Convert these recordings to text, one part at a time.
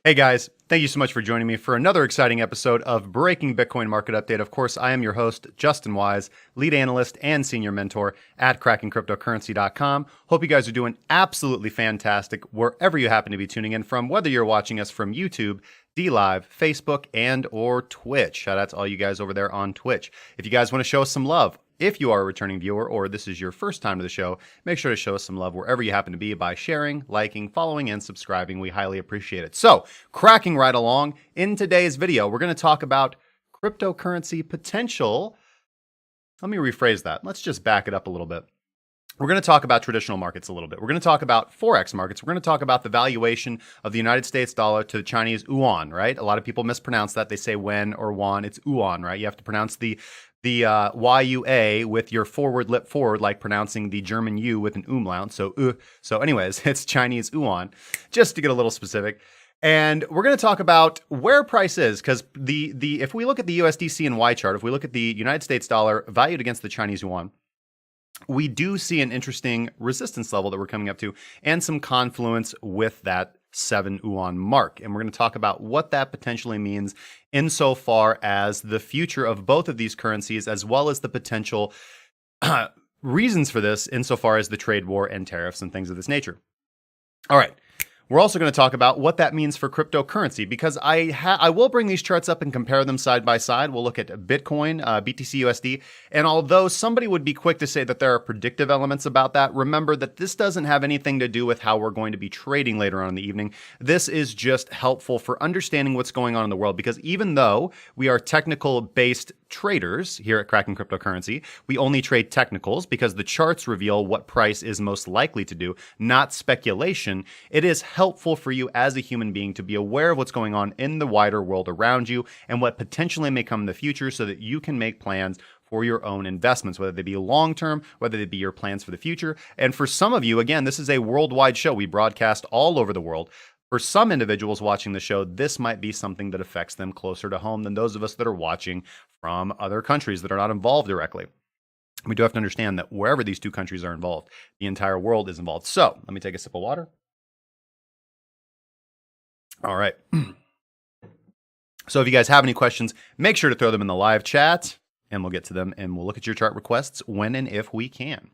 Hey guys, thank you so much for joining me for another exciting episode of Breaking Bitcoin Market Update. Of course, I am your host, Justin Wise, lead analyst and senior mentor at cryptocurrency.com. Hope you guys are doing absolutely fantastic wherever you happen to be tuning in from, whether you're watching us from YouTube, DLive, Facebook, and or Twitch. Shout out to all you guys over there on Twitch. If you guys want to show us some love, if you are a returning viewer or this is your first time to the show, make sure to show us some love wherever you happen to be by sharing, liking, following, and subscribing. We highly appreciate it. So, cracking right along, in today's video, we're going to talk about cryptocurrency potential. Let me rephrase that. Let's just back it up a little bit. We're going to talk about traditional markets a little bit. We're going to talk about Forex markets. We're going to talk about the valuation of the United States dollar to the Chinese yuan, right? A lot of people mispronounce that. They say wen or yuan. It's yuan, right? You have to pronounce the YUA with your forward lip forward, like pronouncing the German U with an umlaut. So anyways, it's Chinese yuan, just to get a little specific. And we're going to talk about where price is, because if we look at the USDC and Y chart, if we look at the United States dollar valued against the Chinese yuan, we do see an interesting resistance level that we're coming up to and some confluence with that 7 yuan mark. And we're going to talk about what that potentially means insofar as the future of both of these currencies, as well as the potential reasons for this insofar as the trade war and tariffs and things of this nature. All right. We're also going to talk about what that means for cryptocurrency, because I will bring these charts up and compare them side by side. We'll look at Bitcoin, BTC USD, and although somebody would be quick to say that there are predictive elements about that, remember that this doesn't have anything to do with how we're going to be trading later on in the evening. This is just helpful for understanding what's going on in the world, because even though we are technical-based traders here at Kraken Cryptocurrency, we only trade technicals because the charts reveal what price is most likely to do, not speculation. It is helpful for you as a human being to be aware of what's going on in the wider world around you and what potentially may come in the future so that you can make plans for your own investments, whether they be long-term, whether they be your plans for the future. And for some of you, again, this is a worldwide show. We broadcast all over the world. For some individuals watching the show, this might be something that affects them closer to home than those of us that are watching from other countries that are not involved directly. We do have to understand that wherever these two countries are involved, the entire world is involved. So let me take a sip of water. All right. So if you guys have any questions, make sure to throw them in the live chat and we'll get to them and we'll look at your chart requests when and if we can.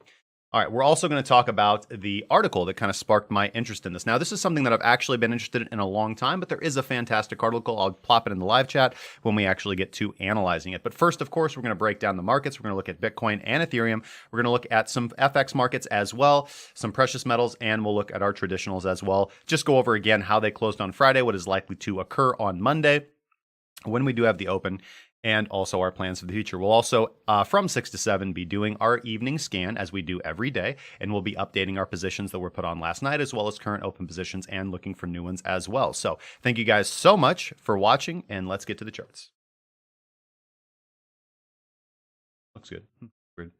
All right, we're also going to talk about the article that kind of sparked my interest in this. Now, this is something that I've actually been interested in a long time, but there is a fantastic article. I'll plop it in the live chat when we actually get to analyzing it. But first, of course, we're going to break down the markets. We're going to look at Bitcoin and Ethereum. We're going to look at some FX markets as well, some precious metals, and we'll look at our traditionals as well. Just go over again how they closed on Friday, what is likely to occur on Monday when we do have the open, and also our plans for the future. We'll also, from 6 to 7, be doing our evening scan as we do every day, and we'll be updating our positions that were put on last night, as well as current open positions and looking for new ones as well. So thank you guys so much for watching, and let's get to the charts. Looks good. Weird.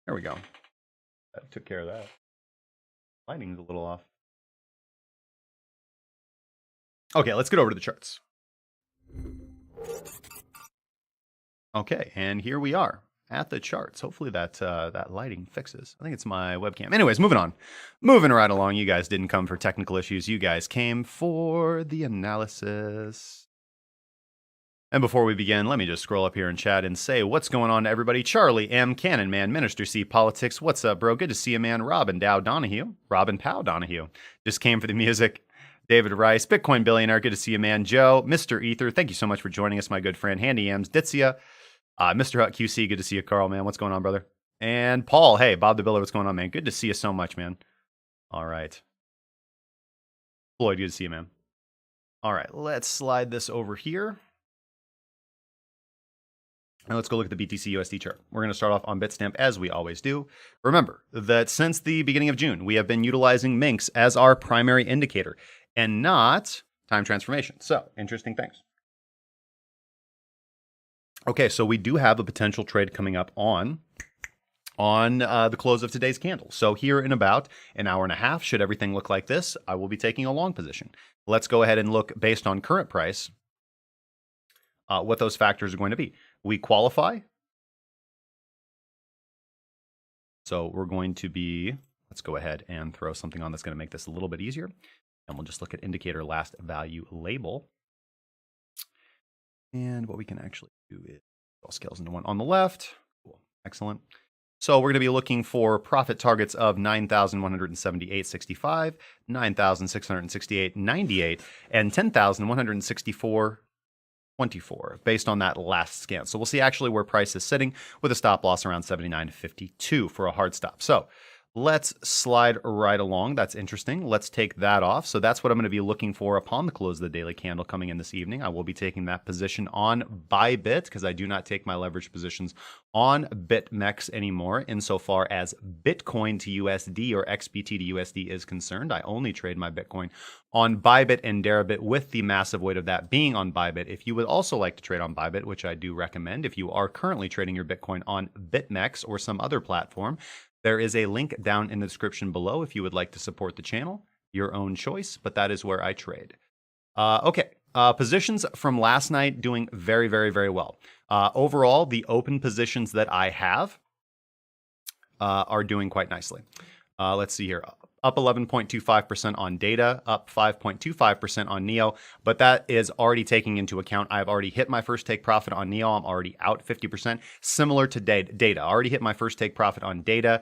There we go. That took care of that. Lighting's a little off. Okay, let's get over to the charts. Okay, and here we are at the charts. Hopefully that lighting fixes. I think it's my webcam. Anyways, moving on. Moving right along. You guys didn't come for technical issues. You guys came for the analysis. And before we begin, let me just scroll up here in chat and say what's going on to everybody. Charlie M. Cannon, man. Minister C. Politics. What's up, bro? Good to see you, man. Robin Dow Donahue. Robin Powell Donahue. Just came for the music. David Rice, Bitcoin billionaire, good to see you, man. Joe, Mr. Ether, thank you so much for joining us, my good friend. Handy M's, Ditsia, Mr. Hut QC, good to see you, Carl, man. What's going on, brother? And Paul, hey, Bob the Biller, what's going on, man? Good to see you so much, man. All right. Floyd, good to see you, man. All right, let's slide this over here. And let's go look at the BTC USD chart. We're going to start off on Bitstamp as we always do. Remember that since the beginning of June, we have been utilizing Minx as our primary indicator and not time transformation. So, interesting things. Okay, so we do have a potential trade coming up on the close of today's candle. So here in about an hour and a half, should everything look like this, I will be taking a long position. Let's go ahead and look based on current price, what those factors are going to be. We qualify. So we're going to be let's go ahead and throw something on that's going to make this a little bit easier. And we'll just look at indicator last value label. And what we can actually do is all scales into one on the left. Cool. Excellent. So we're going to be looking for profit targets of 9,178.65, 9,668.98, and 10,164.24 based on that last scan. So we'll see actually where price is sitting with a stop loss around 79.52 for a hard stop. So let's slide right along. That's interesting. Let's take that off. So that's what I'm going to be looking for upon the close of the daily candle coming in this evening. I will be taking that position on ByBit because I do not take my leverage positions on BitMEX anymore insofar as Bitcoin to USD or XBT to USD is concerned. I only trade my Bitcoin on ByBit and Deribit with the massive weight of that being on ByBit. If you would also like to trade on ByBit, which I do recommend, if you are currently trading your Bitcoin on BitMEX or some other platform, there is a link down in the description below if you would like to support the channel. Your own choice, but that is where I trade. Positions from last night doing very, very, very well. Overall, the open positions that I have are doing quite nicely. Let's see here. Up 11.25% on data, up 5.25% on NEO, but that is already taking into account I've already hit my first take profit on NEO. I'm already out 50%. Similar to data, already hit my first take profit on data.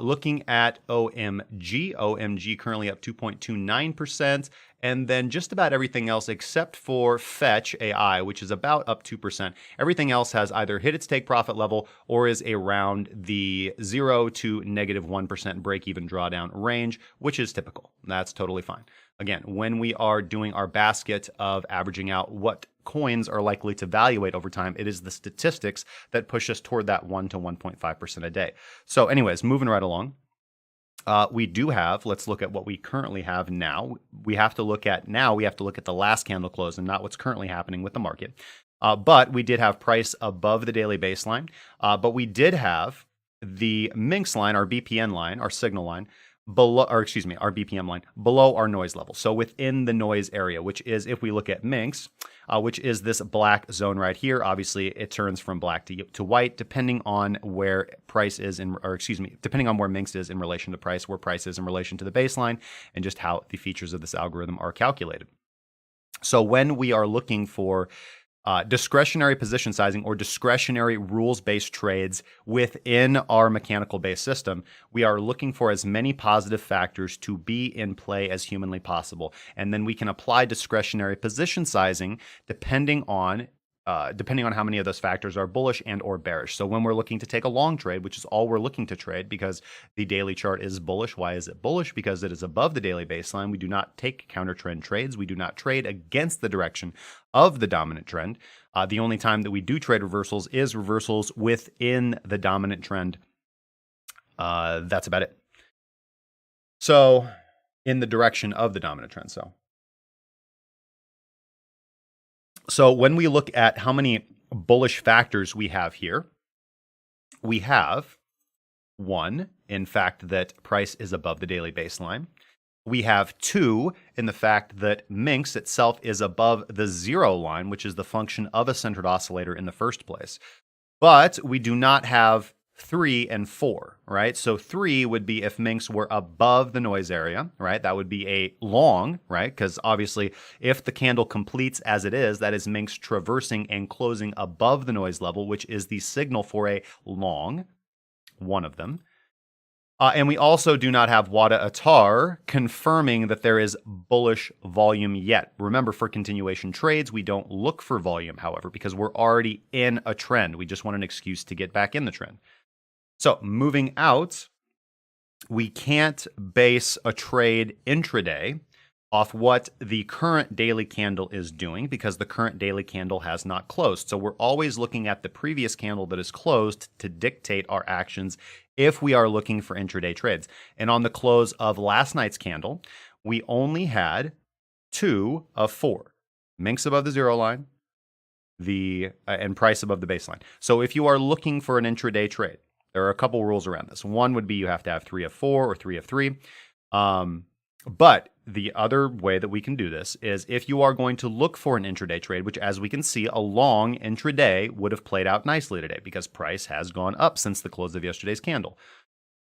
Looking at OMG currently up 2.29%. And then just about everything else except for Fetch AI, which is about up 2%. Everything else has either hit its take profit level or is around the 0 to negative 1% break-even drawdown range, which is typical. That's totally fine. Again, when we are doing our basket of averaging out what coins are likely to valuate over time, it is the statistics that push us toward that 1 to 1.5% a day. So anyways, moving right along. We do have, let's look at what we currently have now. We have to look at the last candle close and not what's currently happening with the market. But we did have price above the daily baseline. But we did have the Minx line, our BPN line, our signal line, below, or excuse me, our BPM line below our noise level. So within the noise area, which is, if we look at Minx, which is this black zone right here, obviously it turns from black to white, depending on where price is depending on where Minx is in relation to price, where price is in relation to the baseline, and just how the features of this algorithm are calculated. So when we are looking for discretionary position sizing or discretionary rules-based trades within our mechanical-based system, we are looking for as many positive factors to be in play as humanly possible. And then we can apply discretionary position sizing depending on how many of those factors are bullish and or bearish. So when we're looking to take a long trade, which is all we're looking to trade because the daily chart is bullish. Why is it bullish? Because it is above the daily baseline. We do not take counter trend trades. We do not trade against the direction of the dominant trend. The only time that we do trade reversals is reversals within the dominant trend. That's about it. So in the direction of the dominant trend. So when we look at how many bullish factors we have here, we have one, in fact, that price is above the daily baseline. We have two in the fact that Minx itself is above the 0 line, which is the function of a centered oscillator in the first place. But we do not have 3 and 4, right? So 3 would be if Minx were above the noise area, right? That would be a long, right? Because obviously if the candle completes as it is, that is Minx traversing and closing above the noise level, which is the signal for a long, one of them. And we also do not have Wada Atar confirming that there is bullish volume yet. Remember, for continuation trades, we don't look for volume, however, because we're already in a trend. We just want an excuse to get back in the trend. So moving out, we can't base a trade intraday off what the current daily candle is doing because the current daily candle has not closed. So we're always looking at the previous candle that is closed to dictate our actions if we are looking for intraday trades. And on the close of last night's candle, we only had 2 of 4. Minx above the 0 line, and price above the baseline. So if you are looking for an intraday trade, there are a couple rules around this. One would be you have to have 3 of 4 or 3 of 3. But the other way that we can do this is if you are going to look for an intraday trade, which as we can see, a long intraday would have played out nicely today because price has gone up since the close of yesterday's candle.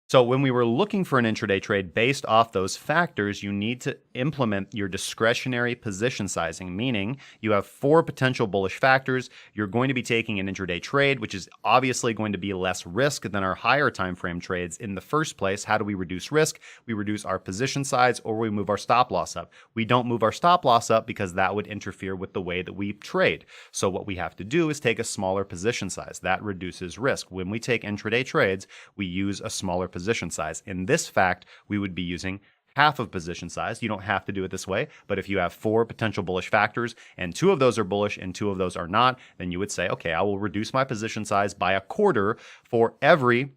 So when we were looking for an intraday trade based off those factors, you need to implement your discretionary position sizing, meaning you have 4 potential bullish factors. You're going to be taking an intraday trade, which is obviously going to be less risk than our higher time frame trades in the first place. How do we reduce risk? We reduce our position size, or we move our stop loss up. We don't move our stop loss up because that would interfere with the way that we trade. So what we have to do is take a smaller position size. That reduces risk. When we take intraday trades, we use a smaller position size. In this fact, we would be using half of position size. You don't have to do it this way, but if you have 4 potential bullish factors and 2 of those are bullish and 2 of those are not, then you would say, okay, I will reduce my position size by a quarter for every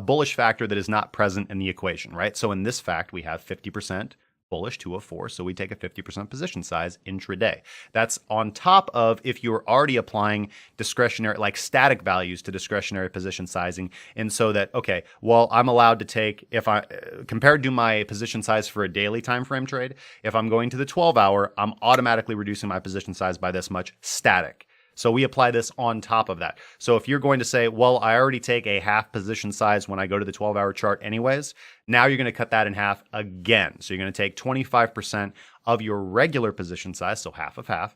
bullish factor that is not present in the equation, right? So in this fact, we have 50% bullish, 2 of 4, so we take a 50% position size intraday. That's on top of if you're already applying discretionary, like static values to discretionary position sizing, and so that, okay, well, I'm allowed to take, if I, compared to my position size for a daily time frame trade, if I'm going to the 12-hour, I'm automatically reducing my position size by this much static. So we apply this on top of that. So if you're going to say, well, I already take a half position size when I go to the 12-hour chart anyways, now you're going to cut that in half again. So you're going to take 25% of your regular position size, so half of half,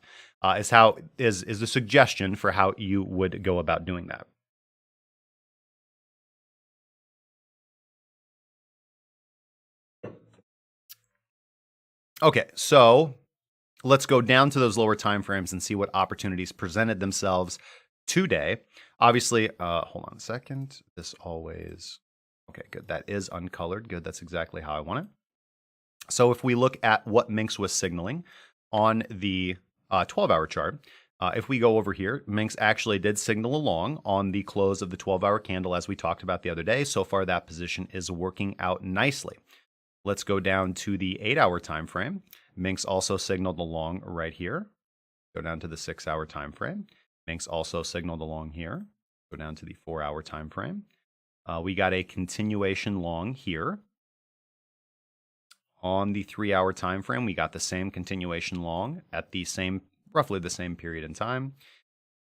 is the suggestion for how you would go about doing that. Okay, so let's go down to those lower time frames and see what opportunities presented themselves today. Obviously, hold on a second. This always, okay, good. That is uncolored. Good. That's exactly how I want it. So if we look at what Minx was signaling on the 12-hour chart, if we go over here, Minx actually did signal along on the close of the 12-hour candle as we talked about the other day. So far, that position is working out nicely. Let's go down to the 8-hour time frame. Minx also signaled along right here. Go down to the 6-hour time frame. Minx also signaled along here. Go down to the 4-hour time frame. We got a continuation long here. On the 3-hour time frame, we got the same continuation long at the same, roughly the same period in time.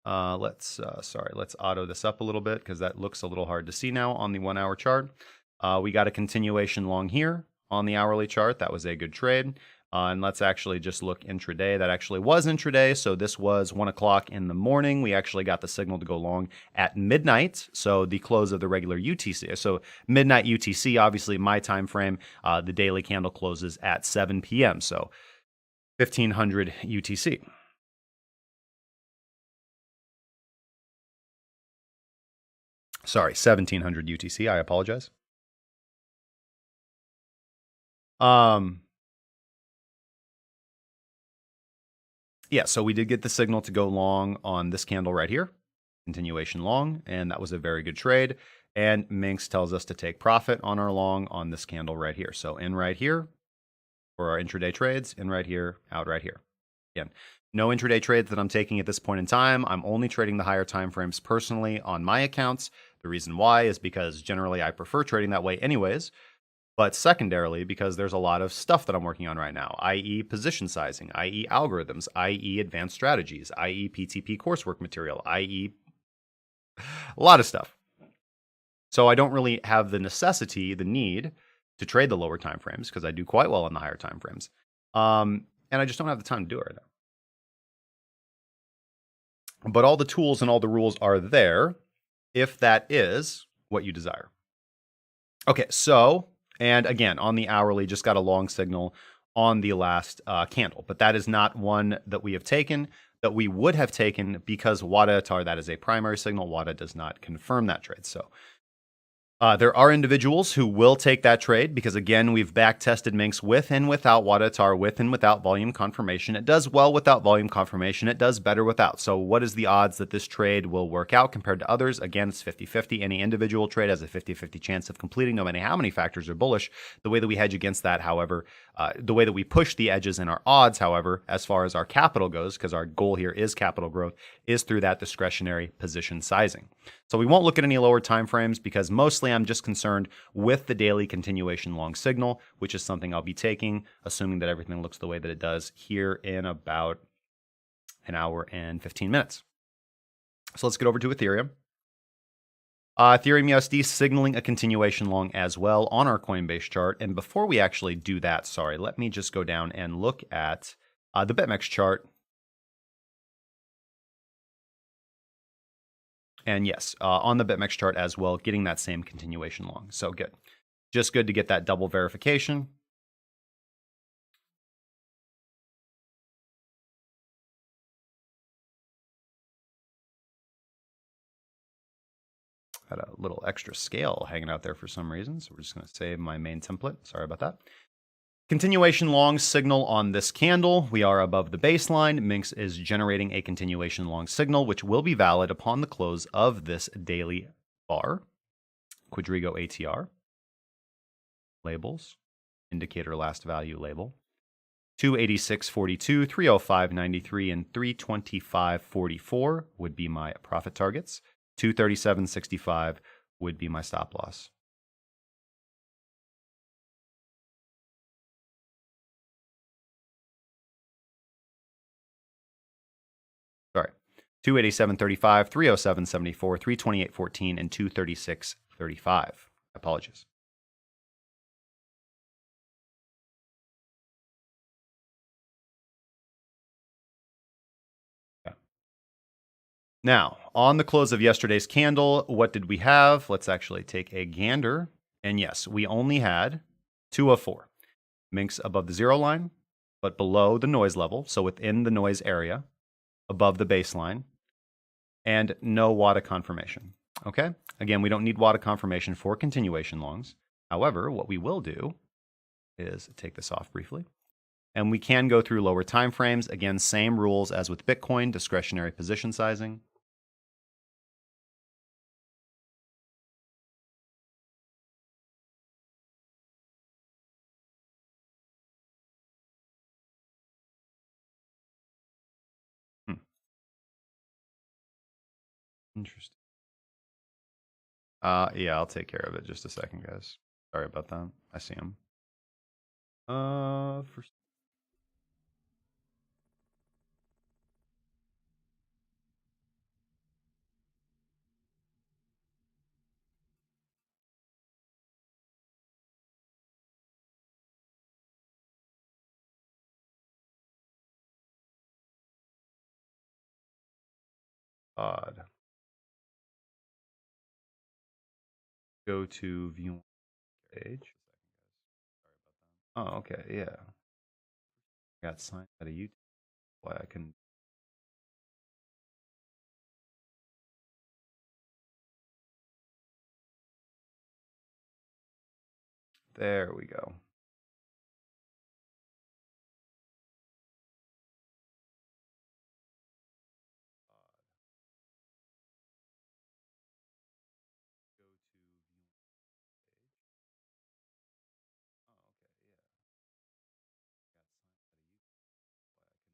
Let's auto this up a little bit because that looks a little hard to see now on the 1-hour chart. We got a continuation long here on the hourly chart. That was a good trade. And let's actually just look intraday. That actually was intraday. So this was 1 o'clock in the morning. We actually got the signal to go long at midnight. So the close of the regular UTC. So midnight UTC, obviously my time frame, the daily candle closes at 7 p.m. So 1500 UTC. Sorry, 1700 UTC. I apologize. Yeah, so we did get the signal to go long on this candle right here, continuation long, and that was a very good trade. And Minx tells us to take profit on our long on this candle right here. So in right here for our intraday trades, in right here, out right here. Again, no intraday trades that I'm taking at this point in time. I'm only trading the higher time frames personally on my accounts. The reason why is because generally I prefer trading that way anyways. But secondarily, because there's a lot of stuff that I'm working on right now, i.e. position sizing, i.e. algorithms, i.e. advanced strategies, i.e. PTP coursework material, i.e. a lot of stuff. So I don't really have the necessity, the need to trade the lower time frames because I do quite well on the higher time frames. And I just don't have the time to do it right now. But all the tools and all the rules are there if that is what you desire. Okay, so... and again, on the hourly, just got a long signal on the last candle. But that is not one that we have taken, that we would have taken because WADA TAR, that is a primary signal. WADA does not confirm that trade. So there are individuals who will take that trade because, again, we've back-tested Minx with and without WADA TAR, with and without volume confirmation. It does well without volume confirmation. It does better without. So what is the odds that this trade will work out compared to others? Again, it's 50-50. Any individual trade has a 50-50 chance of completing, no matter how many factors are bullish. The way that we hedge against that, however, the way that we push the edges in our odds, however, as far as our capital goes, because our goal here is capital growth, is through that discretionary position sizing. So we won't look at any lower time frames because mostly I'm just concerned with the daily continuation long signal, which is something I'll be taking, assuming that everything looks the way that it does here in about an hour and 15 minutes. So let's get over to Ethereum. Ethereum USD signaling a continuation long as well on our Coinbase chart. And before we actually do that, sorry, let me just go down and look at the BitMEX chart. And yes, on the BitMEX chart as well, getting that same continuation long. So good. Just good to get that double verification. Had a little extra scale hanging out there for some reason. So we're just going to save my main template. Sorry about that. Continuation long signal on this candle. We are above the baseline. Minx is generating a continuation long signal, which will be valid upon the close of this daily bar. Quadriga ATR. Labels. Indicator last value label. 286.42, 305.93, and 325.44 would be my profit targets. 237.65 would be my stop loss. Sorry. 287.35, 307.74, 328.14, and 236.35. Apologies. Now, on the close of yesterday's candle, what did we have? Let's actually take a gander. And yes, we only had 2 of 4. Minx above the zero line, but below the noise level, so within the noise area, above the baseline, and no WADA confirmation. Okay? Again, we don't need WADA confirmation for continuation longs. However, what we will do is take this off briefly. And we can go through lower time frames. Again, same rules as with Bitcoin, discretionary position sizing. Interesting. Yeah, I'll take care of it. Just a second, guys. Sorry about that. I see him. For odd. Go to view page. Oh, okay, yeah. Got signed out of YouTube. Why I can. There we go.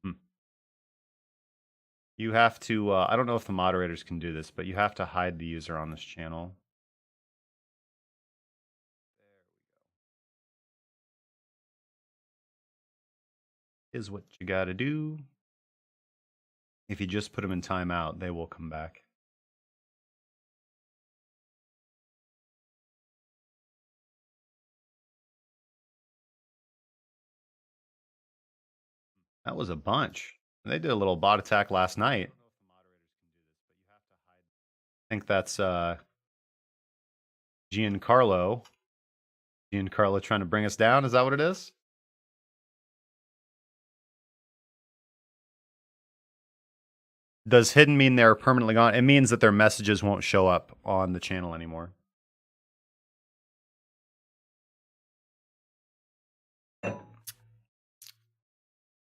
Hmm. You have to. I don't know if the moderators can do this, but you have to hide the user on this channel. Is what you got to do. If you just put them in timeout, they will come back. That was a bunch. They did a little bot attack last night. I think that's Giancarlo. Giancarlo trying to bring us down. Is that what it is? Does hidden mean they're permanently gone? It means that their messages won't show up on the channel anymore.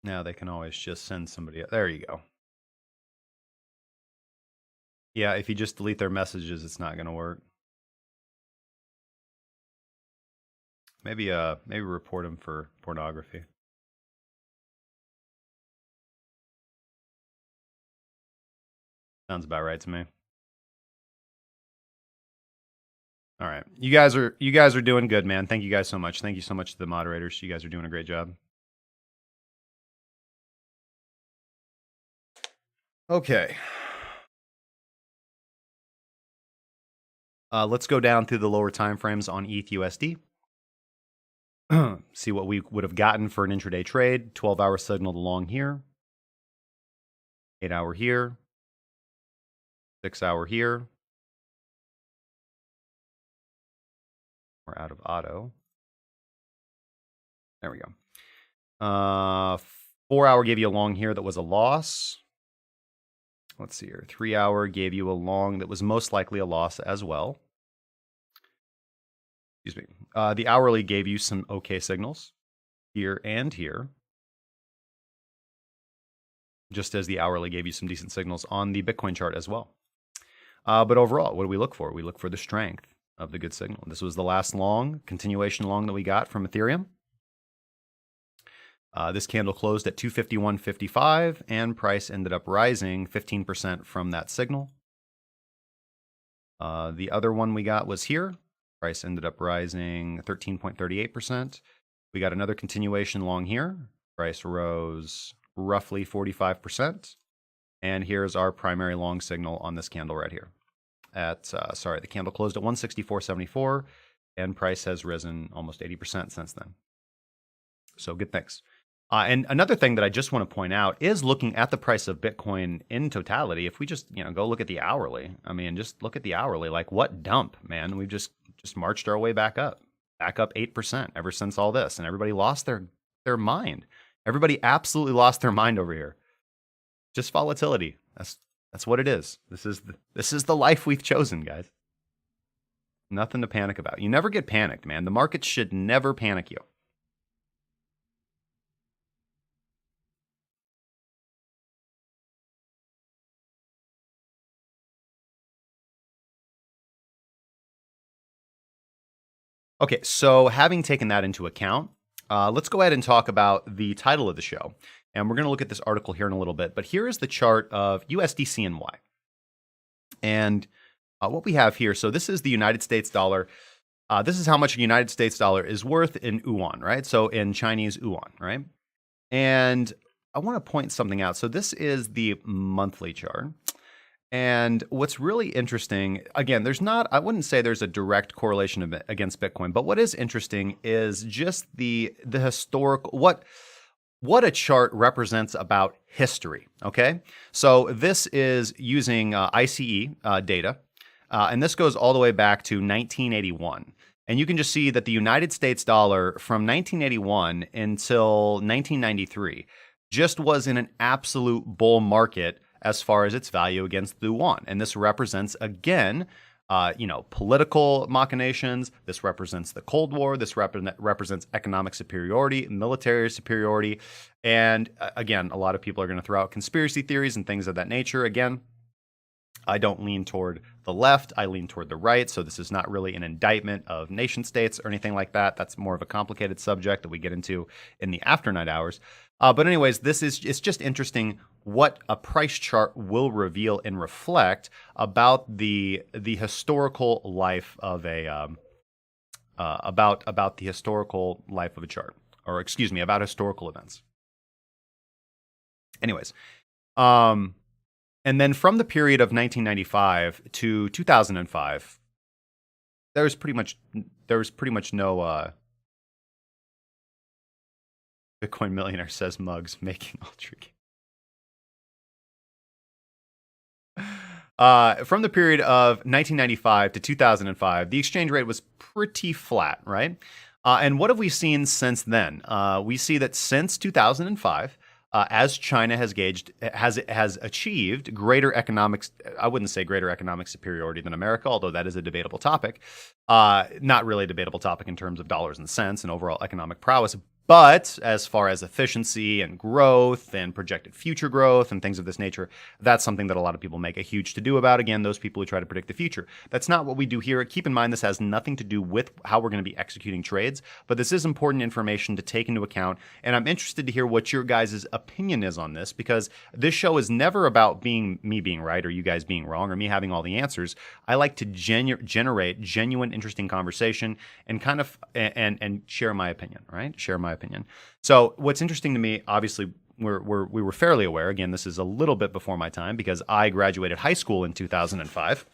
Now they can always just send somebody. There you go. Yeah, if you just delete their messages, it's not going to work. Maybe report them for pornography. Sounds about right to me. All right. You guys are doing good, man. Thank you guys so much. Thank you so much to the moderators. You guys are doing a great job. Okay. Let's go down through the lower time frames on ETH USD. See what we would have gotten for an intraday trade. 12-hour signal along here. 8-hour here. 6-hour here. We're out of auto. There we go. 4-hour gave you a long here that was a loss. Let's see here. 3-hour gave you a long that was most likely a loss as well. Excuse me. The hourly gave you some okay signals here and here. Just as the hourly gave you some decent signals on the Bitcoin chart as well. But overall, what do we look for? We look for the strength of the good signal. This was the last long, continuation long that we got from Ethereum. This candle closed at 251.55 and price ended up rising 15% from that signal. The other one we got was here. Price ended up rising 13.38%. We got another continuation long here. Price rose roughly 45%. And here's our primary long signal on this candle right here. The candle closed at 164.74 and price has risen almost 80% since then. So good things. And another thing that I just want to point out is looking at the price of Bitcoin in totality. If we just, go look at the hourly, just look at the hourly, like what dump, man. We've just marched our way back up 8% ever since all this. And everybody lost their mind. Everybody absolutely lost their mind over here. Just volatility. That's what it is. This is the life we've chosen, guys. Nothing to panic about. You never get panicked, man. The market should never panic you. Okay, so having taken that into account, let's go ahead and talk about the title of the show. And we're going to look at this article here in a little bit. But here is the chart of USDCNY. And what we have here, so this is the United States dollar. This is how much a United States dollar is worth in yuan, right? So in Chinese yuan, right? And I want to point something out. So this is the monthly chart. And what's really interesting, again, I wouldn't say there's a direct correlation against Bitcoin, but what is interesting is just the historical, what a chart represents about history, okay? So this is using ICE data, and this goes all the way back to 1981. And you can just see that the United States dollar from 1981 until 1993 just was in an absolute bull market as far as its value against the yuan. And this represents, again, political machinations. This represents the Cold War. This represents economic superiority, military superiority. And again, a lot of people are going to throw out conspiracy theories and things of that nature. Again, I don't lean toward the left. I lean toward the right. So this is not really an indictment of nation states or anything like that. That's more of a complicated subject that we get into in the afternight hours. But anyways, it's just interesting what a price chart will reveal and reflect about the historical life of about the historical life of a chart, or excuse me, about historical events. Anyways, and then from the period of 1995 to 2005, there was pretty much no Bitcoin millionaire, says Muggs, making ultra gain. From the period of 1995 to 2005, the exchange rate was pretty flat, right? And what have we seen since then? We see that since 2005, as China has achieved greater economics, I wouldn't say greater economic superiority than America, although that is a debatable topic. Not really a debatable topic in terms of dollars and cents and overall economic prowess. But as far as efficiency and growth and projected future growth and things of this nature, that's something that a lot of people make a huge to-do about. Again, those people who try to predict the future. That's not what we do here. Keep in mind, this has nothing to do with how we're going to be executing trades, but this is important information to take into account. And I'm interested to hear what your guys' opinion is on this, because this show is never about me being right or you guys being wrong or me having all the answers. I like to generate genuine, interesting conversation and kind of and share my opinion, right? Share my opinion. So what's interesting to me, obviously, we were fairly aware. Again, this is a little bit before my time because I graduated high school in 2005.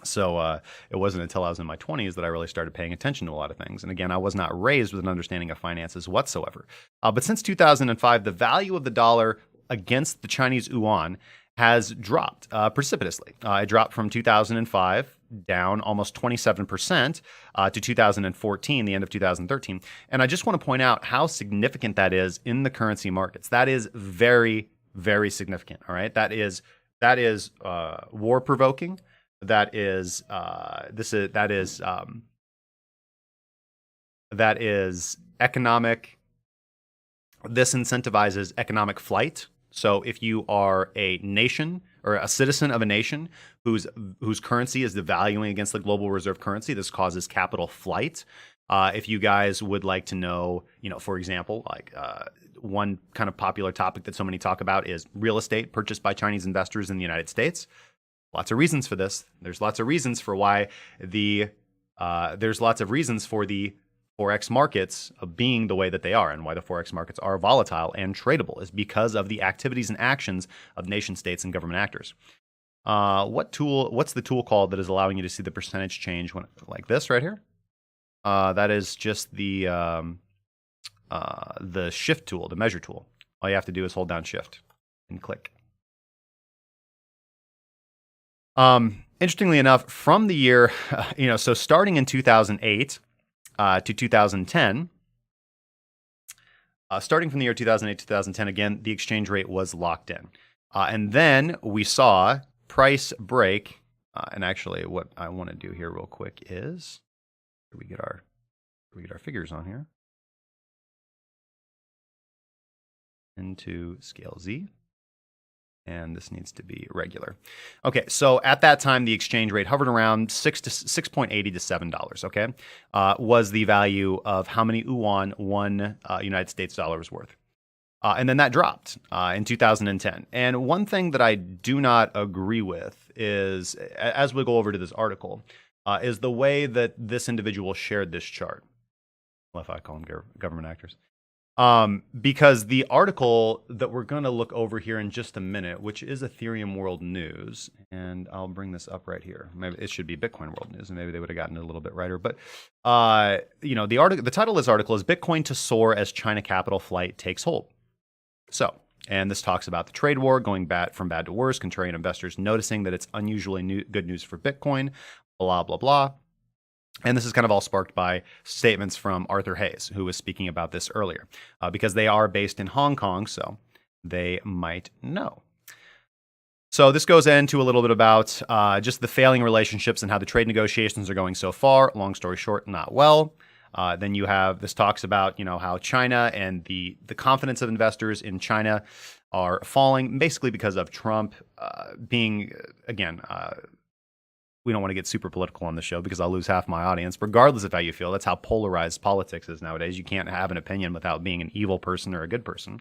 So it wasn't until I was in my 20s that I really started paying attention to a lot of things. And again, I was not raised with an understanding of finances whatsoever. But since 2005, the value of the dollar against the Chinese yuan has dropped precipitously. It dropped from 2005 down almost 27% to 2014, the end of 2013. And I just want to point out how significant that is in the currency markets. That is very, very significant. All right, that is war provoking. That is economic. This incentivizes economic flight. So if you are a nation or a citizen of a nation whose currency is devaluing against the global reserve currency, this causes capital flight. If you guys would like to know, for example, one kind of popular topic that so many talk about is real estate purchased by Chinese investors in the United States. Lots of reasons for this. There's lots of reasons for why there's lots of reasons for the Forex markets being the way that they are, and why the Forex markets are volatile and tradable is because of the activities and actions of nation states and government actors. What's the tool called that is allowing you to see the percentage change when like this right here? That is just the shift tool, the measure tool. All you have to do is hold down shift and click. Interestingly enough, from the year, so starting in 2008 to 2010, starting from the year 2008 to 2010, again, the exchange rate was locked in. And then we saw price break. And actually, what I want to do here real quick is we get our figures on here into scale Z. And this needs to be regular. Okay, so at that time, the exchange rate hovered around $6.80 to $7. Okay, was the value of how many yuan one United States dollar was worth, and then that dropped in 2010. And one thing that I do not agree with is, as we go over to this article, is the way that this individual shared this chart. Well, if I call them government actors. Because the article that we're going to look over here in just a minute, which is Ethereum World News, and I'll bring this up right here. Maybe it should be Bitcoin World News, and maybe they would have gotten it a little bit righter. But the title of this article is "Bitcoin to Soar as China Capital Flight Takes Hold." So, and this talks about the trade war going from bad to worse, contrarian investors noticing that it's unusually good news for Bitcoin, blah blah blah. And this is kind of all sparked by statements from Arthur Hayes, who was speaking about this earlier, because they are based in Hong Kong, so they might know. So this goes into a little bit about just the failing relationships and how the trade negotiations are going so far. Long story short, not well. Then you have, this talks about, how China and the confidence of investors in China are falling, basically because of Trump being, again, we don't want to get super political on the show because I'll lose half my audience, regardless of how you feel. That's how polarized politics is nowadays. You can't have an opinion without being an evil person or a good person.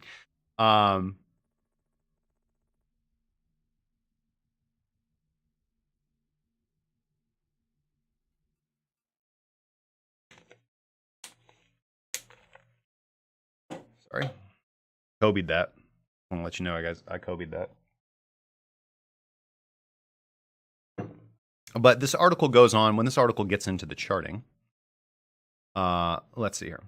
Sorry. Kobe'd that. I want to let you know, guys, I Kobe'd that. But this article goes on. When this article gets into the charting, let's see here.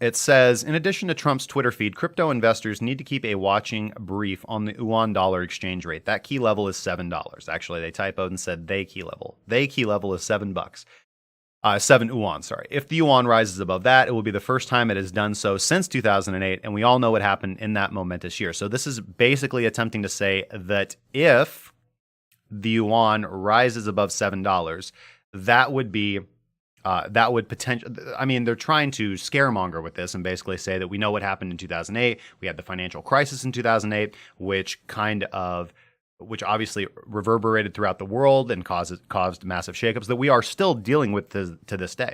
It says, in addition to Trump's Twitter feed, crypto investors need to keep a watching brief on the yuan dollar exchange rate. That key level is $7. Actually, they typoed and said they key level. They key level is $7. 7 yuan, sorry. If the yuan rises above that, it will be the first time it has done so since 2008, and we all know what happened in that momentous year. So this is basically attempting to say that if the yuan rises above $7, that would potentially, I mean, they're trying to scaremonger with this and basically say that we know what happened in 2008. We had the financial crisis in 2008, which obviously reverberated throughout the world and caused massive shakeups that we are still dealing with to this day.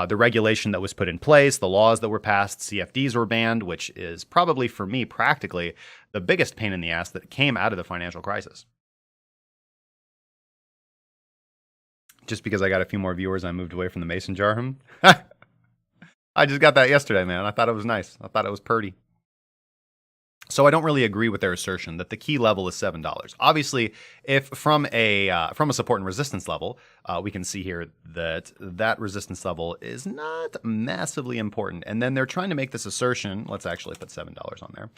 The regulation that was put in place, the laws that were passed, CFDs were banned, which is probably, for me, practically the biggest pain in the ass that came out of the financial crisis. Just because I got a few more viewers, I moved away from the mason jar. I just got that yesterday, man. I thought it was nice. I thought it was purty. So I don't really agree with their assertion that the key level is $7. Obviously, if from a support and resistance level, we can see here that resistance level is not massively important. And then they're trying to make this assertion. Let's actually put $7 on there,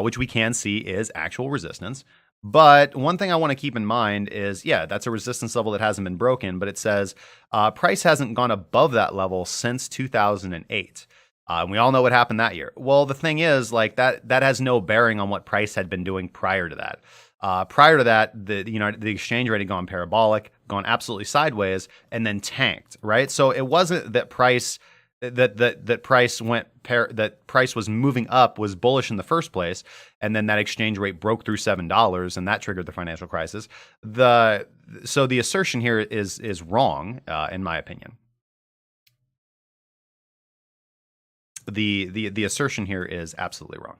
which we can see is actual resistance. But one thing I want to keep in mind is, yeah, that's a resistance level that hasn't been broken, but it says price hasn't gone above that level since 2008. And we all know what happened that year. Well, the thing is, like that has no bearing on what price had been doing prior to that. Prior to that, the exchange rate had gone parabolic, gone absolutely sideways, and then tanked. Right. So it wasn't that price price was moving up, was bullish in the first place, and then that exchange rate broke through $7, and that triggered the financial crisis. So the assertion here is wrong, in my opinion. The assertion here is absolutely wrong.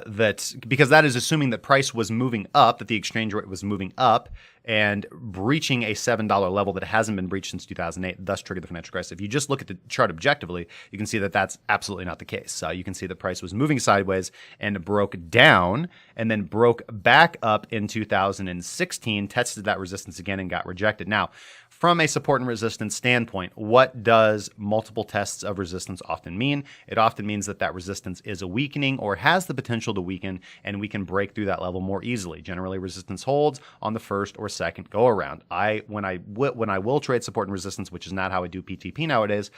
That because that is assuming that price was moving up, that the exchange rate was moving up and breaching a $7 level that hasn't been breached since 2008, thus triggered the financial crisis. If you just look at the chart objectively, you can see that that's absolutely not the case. You can see the price was moving sideways and broke down and then broke back up in 2016, tested that resistance again and got rejected. Now, from a support and resistance standpoint, what does multiple tests of resistance often mean? It often means that resistance is a weakening or has the potential to weaken, and we can break through that level more easily. Generally, resistance holds on the first or second go around. When I will trade support and resistance, which is not how I do PTP nowadays,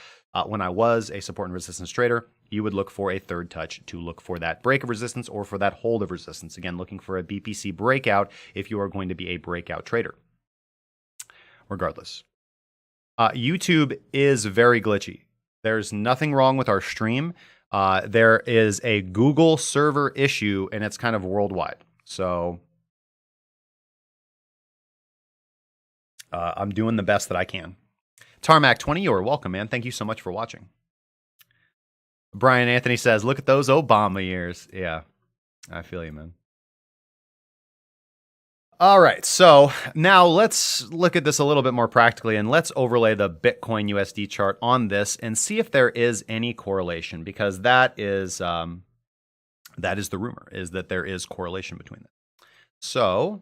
when I was a support and resistance trader, you would look for a third touch to look for that break of resistance or for that hold of resistance. Again, looking for a BPC breakout if you are going to be a breakout trader. Regardless, YouTube is very glitchy. There's nothing wrong with our stream. There is a Google server issue, and it's kind of worldwide. So I'm doing the best that I can. Tarmac20, you're welcome, man. Thank you so much for watching. Brian Anthony says, look at those Obama years. Yeah, I feel you, man. All right, so now let's look at this a little bit more practically, and let's overlay the Bitcoin USD chart on this and see if there is any correlation, because that is the rumor, is that there is correlation between them. So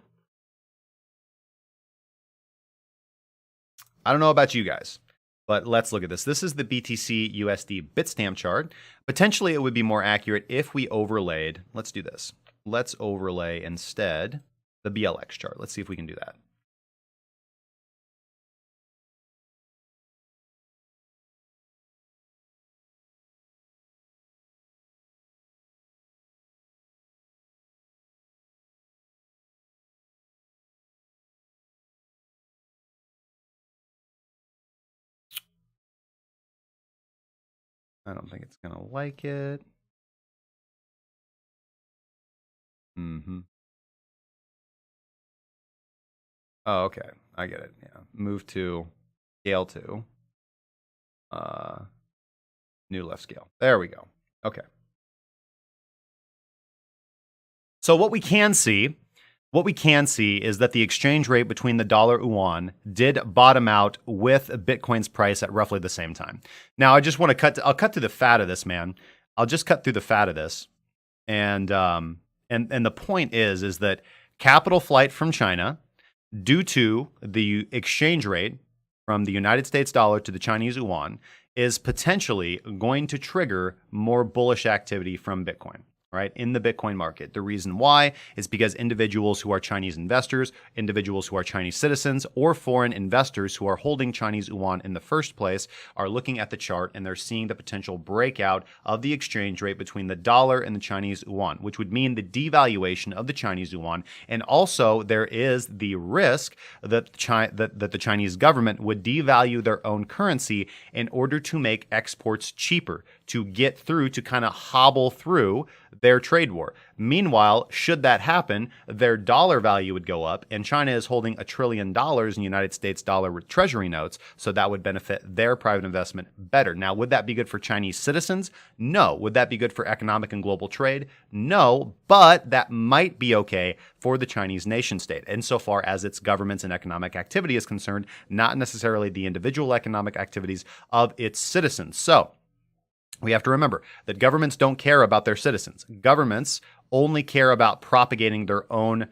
I don't know about you guys, but let's look at this. This is the BTC USD Bitstamp chart. Potentially, it would be more accurate if we overlaid. Let's do this. Let's overlay instead the BLX chart. Let's see if we can do that. I don't think it's going to like it. Oh, okay. I get it. Yeah. Move to scale 2. New left scale. There we go. Okay. So what we can see is that the exchange rate between the dollar yuan did bottom out with Bitcoin's price at roughly the same time. Now, I just want to I'll cut through the fat of this, man. I'll just cut through the fat of this. And the point is that capital flight from China, due to the exchange rate from the United States dollar to the Chinese yuan, is potentially going to trigger more bullish activity from Bitcoin, right, in the Bitcoin market. The reason why is because individuals who are Chinese investors, individuals who are Chinese citizens, or foreign investors who are holding Chinese yuan in the first place are looking at the chart and they're seeing the potential breakout of the exchange rate between the dollar and the Chinese yuan, which would mean the devaluation of the Chinese yuan. And also there is the risk that the Chinese government would devalue their own currency in order to make exports cheaper, to get through, to kind of hobble through their trade war. Meanwhile, should that happen, their dollar value would go up, and China is holding $1 trillion in United States dollar treasury notes, so that would benefit their private investment better. Now, would that be good for Chinese citizens? No. Would that be good for economic and global trade? No, but that might be okay for the Chinese nation state, insofar as its governments and economic activity is concerned, not necessarily the individual economic activities of its citizens. So we have to remember that governments don't care about their citizens. Governments only care about propagating their own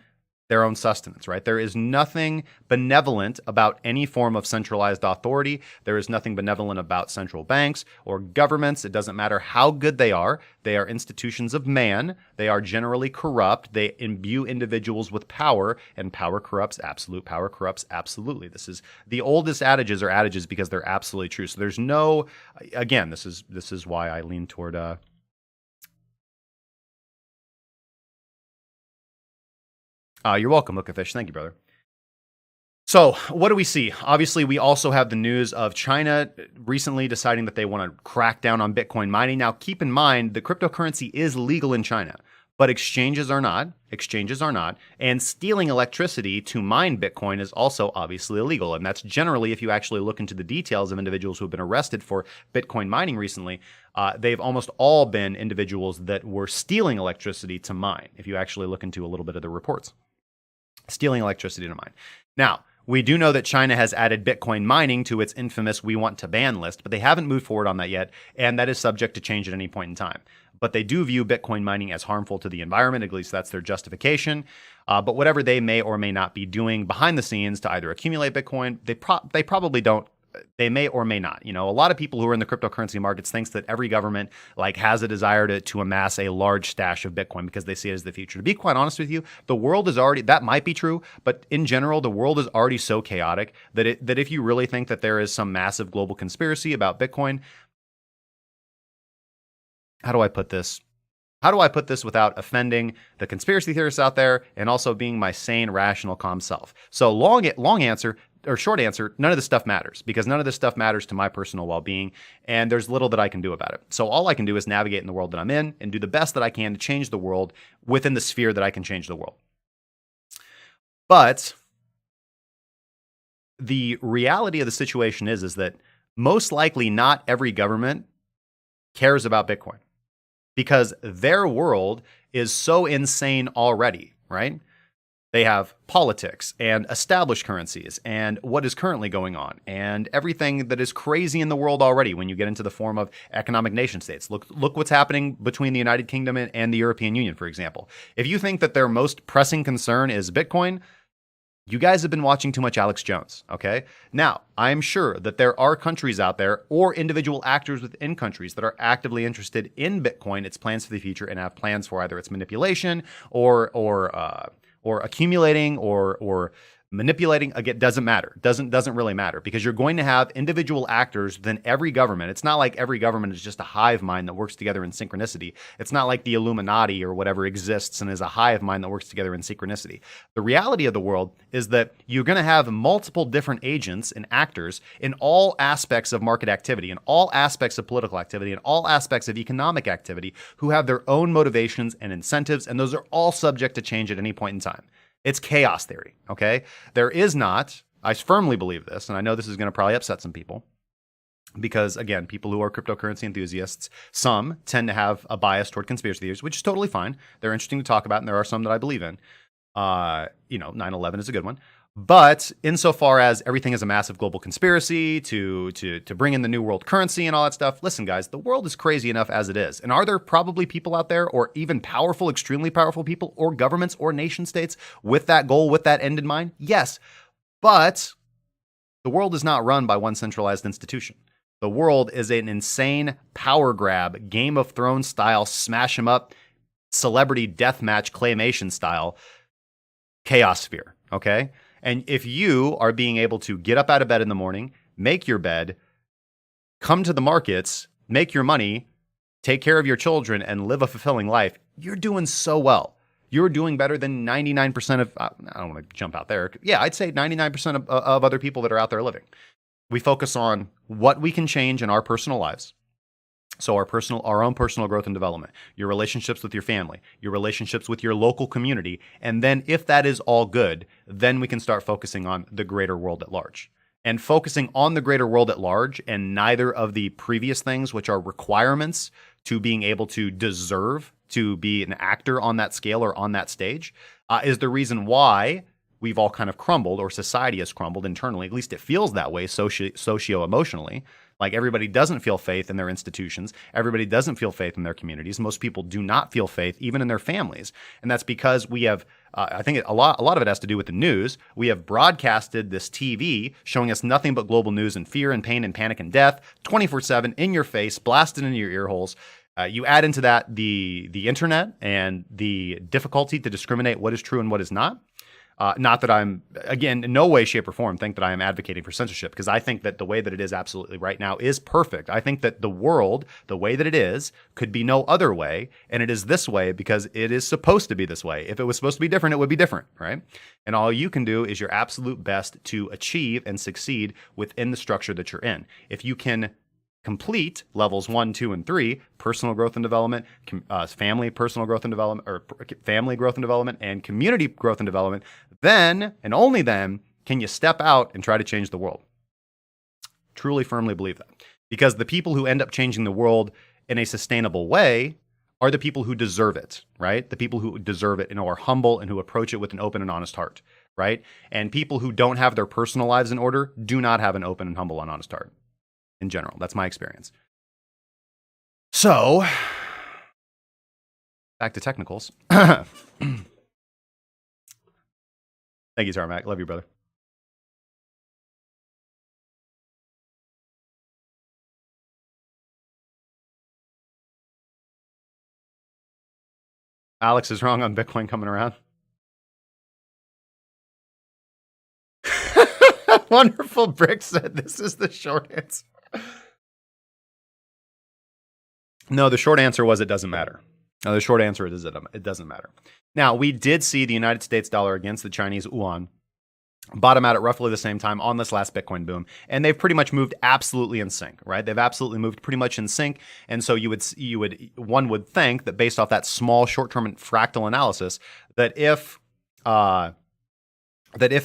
sustenance, right? There is nothing benevolent about any form of centralized authority. There is nothing benevolent about central banks or governments. It doesn't matter how good they are. They are institutions of man. They are generally corrupt. They imbue individuals with power, and power corrupts absolute. Power corrupts absolutely. This is the oldest adages are adages because they're absolutely true. So there's no, again, this is why I lean toward you're welcome, Lookafish. Thank you, brother. So what do we see? Obviously, we also have the news of China recently deciding that they want to crack down on Bitcoin mining. Now, keep in mind, the cryptocurrency is legal in China, but exchanges are not. Exchanges are not. And stealing electricity to mine Bitcoin is also obviously illegal. And that's generally, if you actually look into the details of individuals who have been arrested for Bitcoin mining recently, they've almost all been individuals that were stealing electricity to mine, if you actually look into a little bit of the reports. Stealing electricity to mine. Now, we do know that China has added Bitcoin mining to its infamous "we want to ban" list, but they haven't moved forward on that yet, and that is subject to change at any point in time. But they do view Bitcoin mining as harmful to the environment, at least that's their justification. But whatever they may or may not be doing behind the scenes to either accumulate Bitcoin, they probably don't. They may or may not. You know, a lot of people who are in the cryptocurrency markets thinks that every government has a desire to amass a large stash of Bitcoin because they see it as the future. To be quite honest with you, the world is already, that might be true, but in general, the world is already so chaotic that if you really think that there is some massive global conspiracy about Bitcoin, how do I put this? How do I put this without offending the conspiracy theorists out there and also being my sane, rational, calm self? So short answer, none of this stuff matters, because none of this stuff matters to my personal well-being, and there's little that I can do about it. So all I can do is navigate in the world that I'm in and do the best that I can to change the world within the sphere that I can change the world. But the reality of the situation is that most likely not every government cares about Bitcoin, because their world is so insane already, right? They have politics and established currencies and what is currently going on and everything that is crazy in the world already when you get into the form of economic nation states. Look what's happening between the United Kingdom and the European Union, for example. If you think that their most pressing concern is Bitcoin, you guys have been watching too much Alex Jones, okay? Now, I'm sure that there are countries out there or individual actors within countries that are actively interested in Bitcoin, its plans for the future, and have plans for either its manipulation or accumulating or manipulating. Again, doesn't matter. Doesn't really matter, because you're going to have individual actors within every government. It's not like every government is just a hive mind that works together in synchronicity. It's not like the Illuminati or whatever exists and is a hive mind that works together in synchronicity. The reality of the world is that you're going to have multiple different agents and actors in all aspects of market activity, in all aspects of political activity, in all aspects of economic activity, who have their own motivations and incentives, and those are all subject to change at any point in time. It's chaos theory, okay? There is not, I firmly believe this, and I know this is going to probably upset some people, because, again, people who are cryptocurrency enthusiasts, some tend to have a bias toward conspiracy theories, which is totally fine. They're interesting to talk about, and there are some that I believe in. 9/11 is a good one. But insofar as everything is a massive global conspiracy to bring in the new world currency and all that stuff, listen, guys, the world is crazy enough as it is. And are there probably people out there, or even powerful, extremely powerful people, or governments or nation states with that goal, with that end in mind? Yes. But the world is not run by one centralized institution. The world is an insane power grab, Game of Thrones style, smash 'em up, celebrity deathmatch claymation style chaos sphere, okay? And if you are being able to get up out of bed in the morning, make your bed, come to the markets, make your money, take care of your children, and live a fulfilling life, you're doing so well. You're doing better than 99% of, I don't want to jump out there. Yeah, I'd say 99% of other people that are out there living. We focus on what we can change in our personal lives. So our own personal growth and development, your relationships with your family, your relationships with your local community. And then if that is all good, then we can start focusing on the greater world at large. And focusing on the greater world at large and neither of the previous things, which are requirements to being able to deserve to be an actor on that scale or on that stage, is the reason why we've all kind of crumbled, or society has crumbled internally. At least it feels that way socio-emotionally. Like everybody doesn't feel faith in their institutions. Everybody doesn't feel faith in their communities. Most people do not feel faith even in their families. And that's because we have, I think a lot of it has to do with the news. We have broadcasted this TV showing us nothing but global news and fear and pain and panic and death 24/7 in your face, blasted into your ear holes. You add into that the internet and the difficulty to discriminate what is true and what is not. Not that I'm, again, in no way, shape, or form think that I am advocating for censorship, because I think that the way that it is absolutely right now is perfect. I think that the world, the way that it is, could be no other way, and it is this way because it is supposed to be this way. If it was supposed to be different, it would be different, right? And all you can do is your absolute best to achieve and succeed within the structure that you're in. If you can complete levels 1, 2, and 3, personal growth and development, family personal growth and development, or family growth and development, and community growth and development, then and only then can you step out and try to change the world. Truly, firmly believe that. Because the people who end up changing the world in a sustainable way are the people who deserve it, right? The people who deserve it and are humble and who approach it with an open and honest heart, right? And people who don't have their personal lives in order do not have an open and humble and honest heart. In general, that's my experience. So, back to technicals. Thank you, Tarmac. Love you, brother. Alex is wrong on Bitcoin coming around. Wonderful Brick said this is the short answer. No, the short answer was it doesn't matter. No, the short answer is it doesn't matter. Now, we did see the United States dollar against the Chinese yuan bottom out at roughly the same time on this last Bitcoin boom, and they've pretty much moved absolutely in sync, right? They've absolutely moved pretty much in sync, and so one would think that based off that small short-term fractal analysis, that if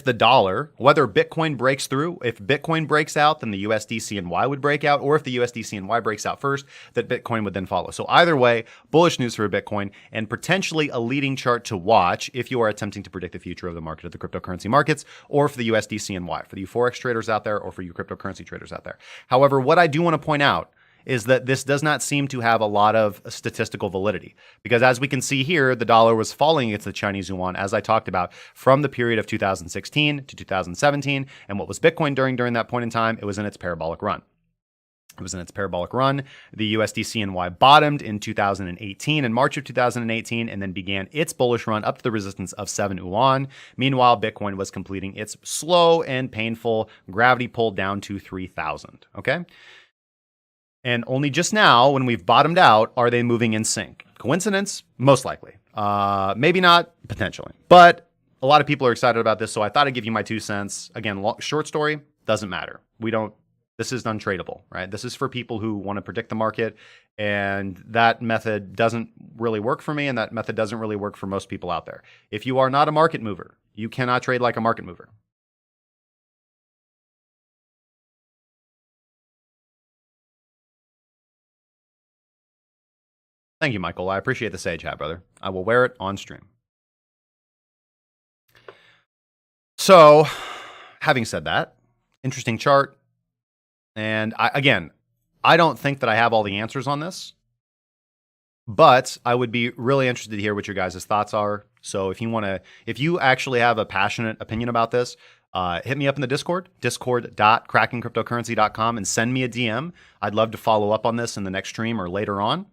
the dollar, whether Bitcoin breaks through, if Bitcoin breaks out, then the USDCNY would break out, or if the USDCNY breaks out first, that Bitcoin would then follow. So either way, bullish news for Bitcoin and potentially a leading chart to watch if you are attempting to predict the future of the market, of the cryptocurrency markets, or for the USDCNY, for the Forex traders out there, or for you cryptocurrency traders out there. However, what I do want to point out is that this does not seem to have a lot of statistical validity. Because as we can see here, the dollar was falling against the Chinese yuan, as I talked about, from the period of 2016 to 2017. And what was Bitcoin during that point in time? It was in its parabolic run. It was in its parabolic run. The USDCNY bottomed in 2018, in March of 2018, and then began its bullish run up to the resistance of 7 yuan. Meanwhile, Bitcoin was completing its slow and painful gravity pull down to 3,000. Okay? And only just now, when we've bottomed out, are they moving in sync. Coincidence? Most likely. Maybe not, potentially. But a lot of people are excited about this, so I thought I'd give you my 2 cents. Again, short story, doesn't matter. This is untradeable, right? This is for people who want to predict the market, and that method doesn't really work for me, and that method doesn't really work for most people out there. If you are not a market mover, you cannot trade like a market mover. Thank you, Michael. I appreciate the sage hat, brother. I will wear it on stream. So, having said that, interesting chart. And I don't think that I have all the answers on this, but I would be really interested to hear what your guys' thoughts are. So if you actually have a passionate opinion about this, hit me up in the Discord, discord.crackingcryptocurrency.com, and send me a DM. I'd love to follow up on this in the next stream or later on.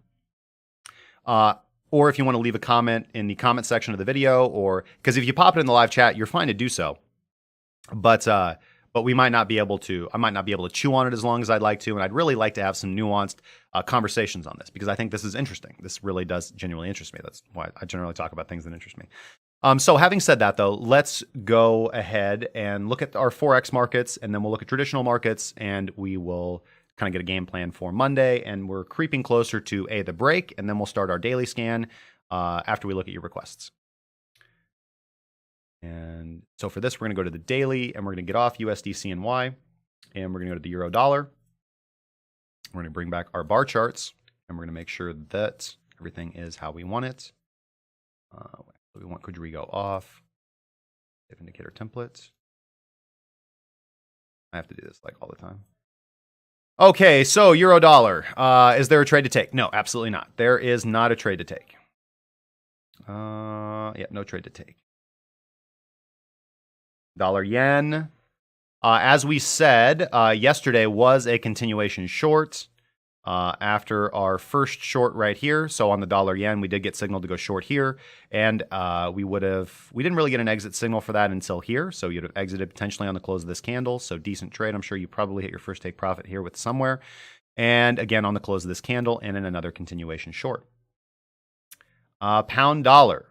Or if you want to leave a comment in the comment section of the video, or because if you pop it in the live chat, you're fine to do so. But I might not be able to chew on it as long as I'd like to. And I'd really like to have some nuanced conversations on this, because I think this is interesting. This really does genuinely interest me. That's why I generally talk about things that interest me. So having said that, though, let's go ahead and look at our Forex markets, and then we'll look at traditional markets, and we will kind of get a game plan for Monday. And we're creeping closer to the break, and then we'll start our daily scan after we look at your requests. And so for this, we're going to go to the daily, and we're going to get off USDCNY, and we're going to go to the euro dollar. We're going to bring back our bar charts, and we're going to make sure that everything is how we want it. We want Quadrigo off. Save indicator template. I have to do this like all the time. Okay, so euro dollar. Is there a trade to take? No, absolutely not. There is not a trade to take. Yeah, no trade to take. Dollar yen. As we said, yesterday was a continuation short after our first short right here. So on the dollar yen, we did get signal to go short here, and we didn't really get an exit signal for that until here. So you'd have exited potentially on the close of this candle. So decent trade. I'm sure you probably hit your first take profit here with somewhere. And again, on the close of this candle and in another continuation short. Pound dollar.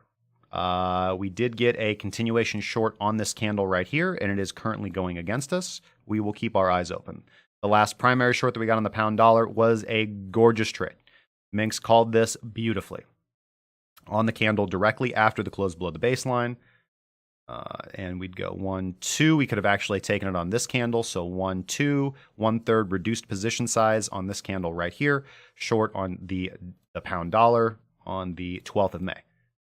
We did get a continuation short on this candle right here, and it is currently going against us. We will keep our eyes open. The last primary short that we got on the pound dollar was a gorgeous trade. Minx called this beautifully on the candle directly after the close below the baseline. And we'd go 1, 2. We could have actually taken it on this candle. So 1, 2, 1/3 reduced position size on this candle right here. Short on the pound dollar on the 12th of May.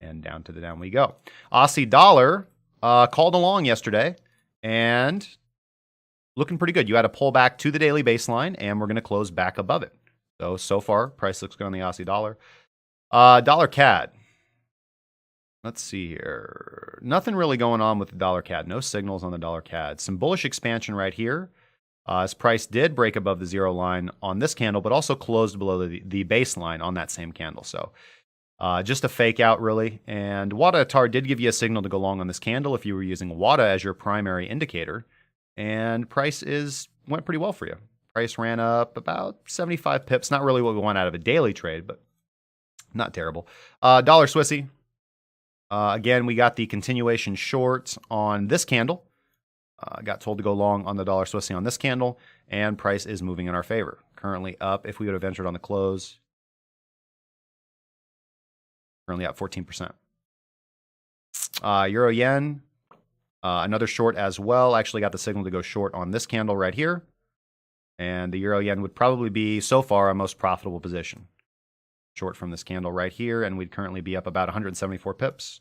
And down to the down we go. Aussie dollar called along yesterday and looking pretty good. You had a pullback to the daily baseline, and we're going to close back above it. So far, price looks good on the Aussie dollar. Dollar CAD. Let's see here. Nothing really going on with the dollar CAD. No signals on the dollar CAD. Some bullish expansion right here. As price did break above the zero line on this candle, but also closed below the baseline on that same candle. So just a fake out, really. And WADA did give you a signal to go long on this candle if you were using WADA as your primary indicator. And price went pretty well for you. Price ran up about 75 pips. Not really what we want out of a daily trade, but not terrible. Dollar Swissy. Again, we got the continuation short on this candle. Got told to go long on the dollar Swissy on this candle, and price is moving in our favor. Currently up, if we would have entered on the close, currently up 14%. Euro yen, another short as well. Actually got the signal to go short on this candle right here. And the euro yen would probably be, so far, our most profitable position. Short from this candle right here, and we'd currently be up about 174 pips.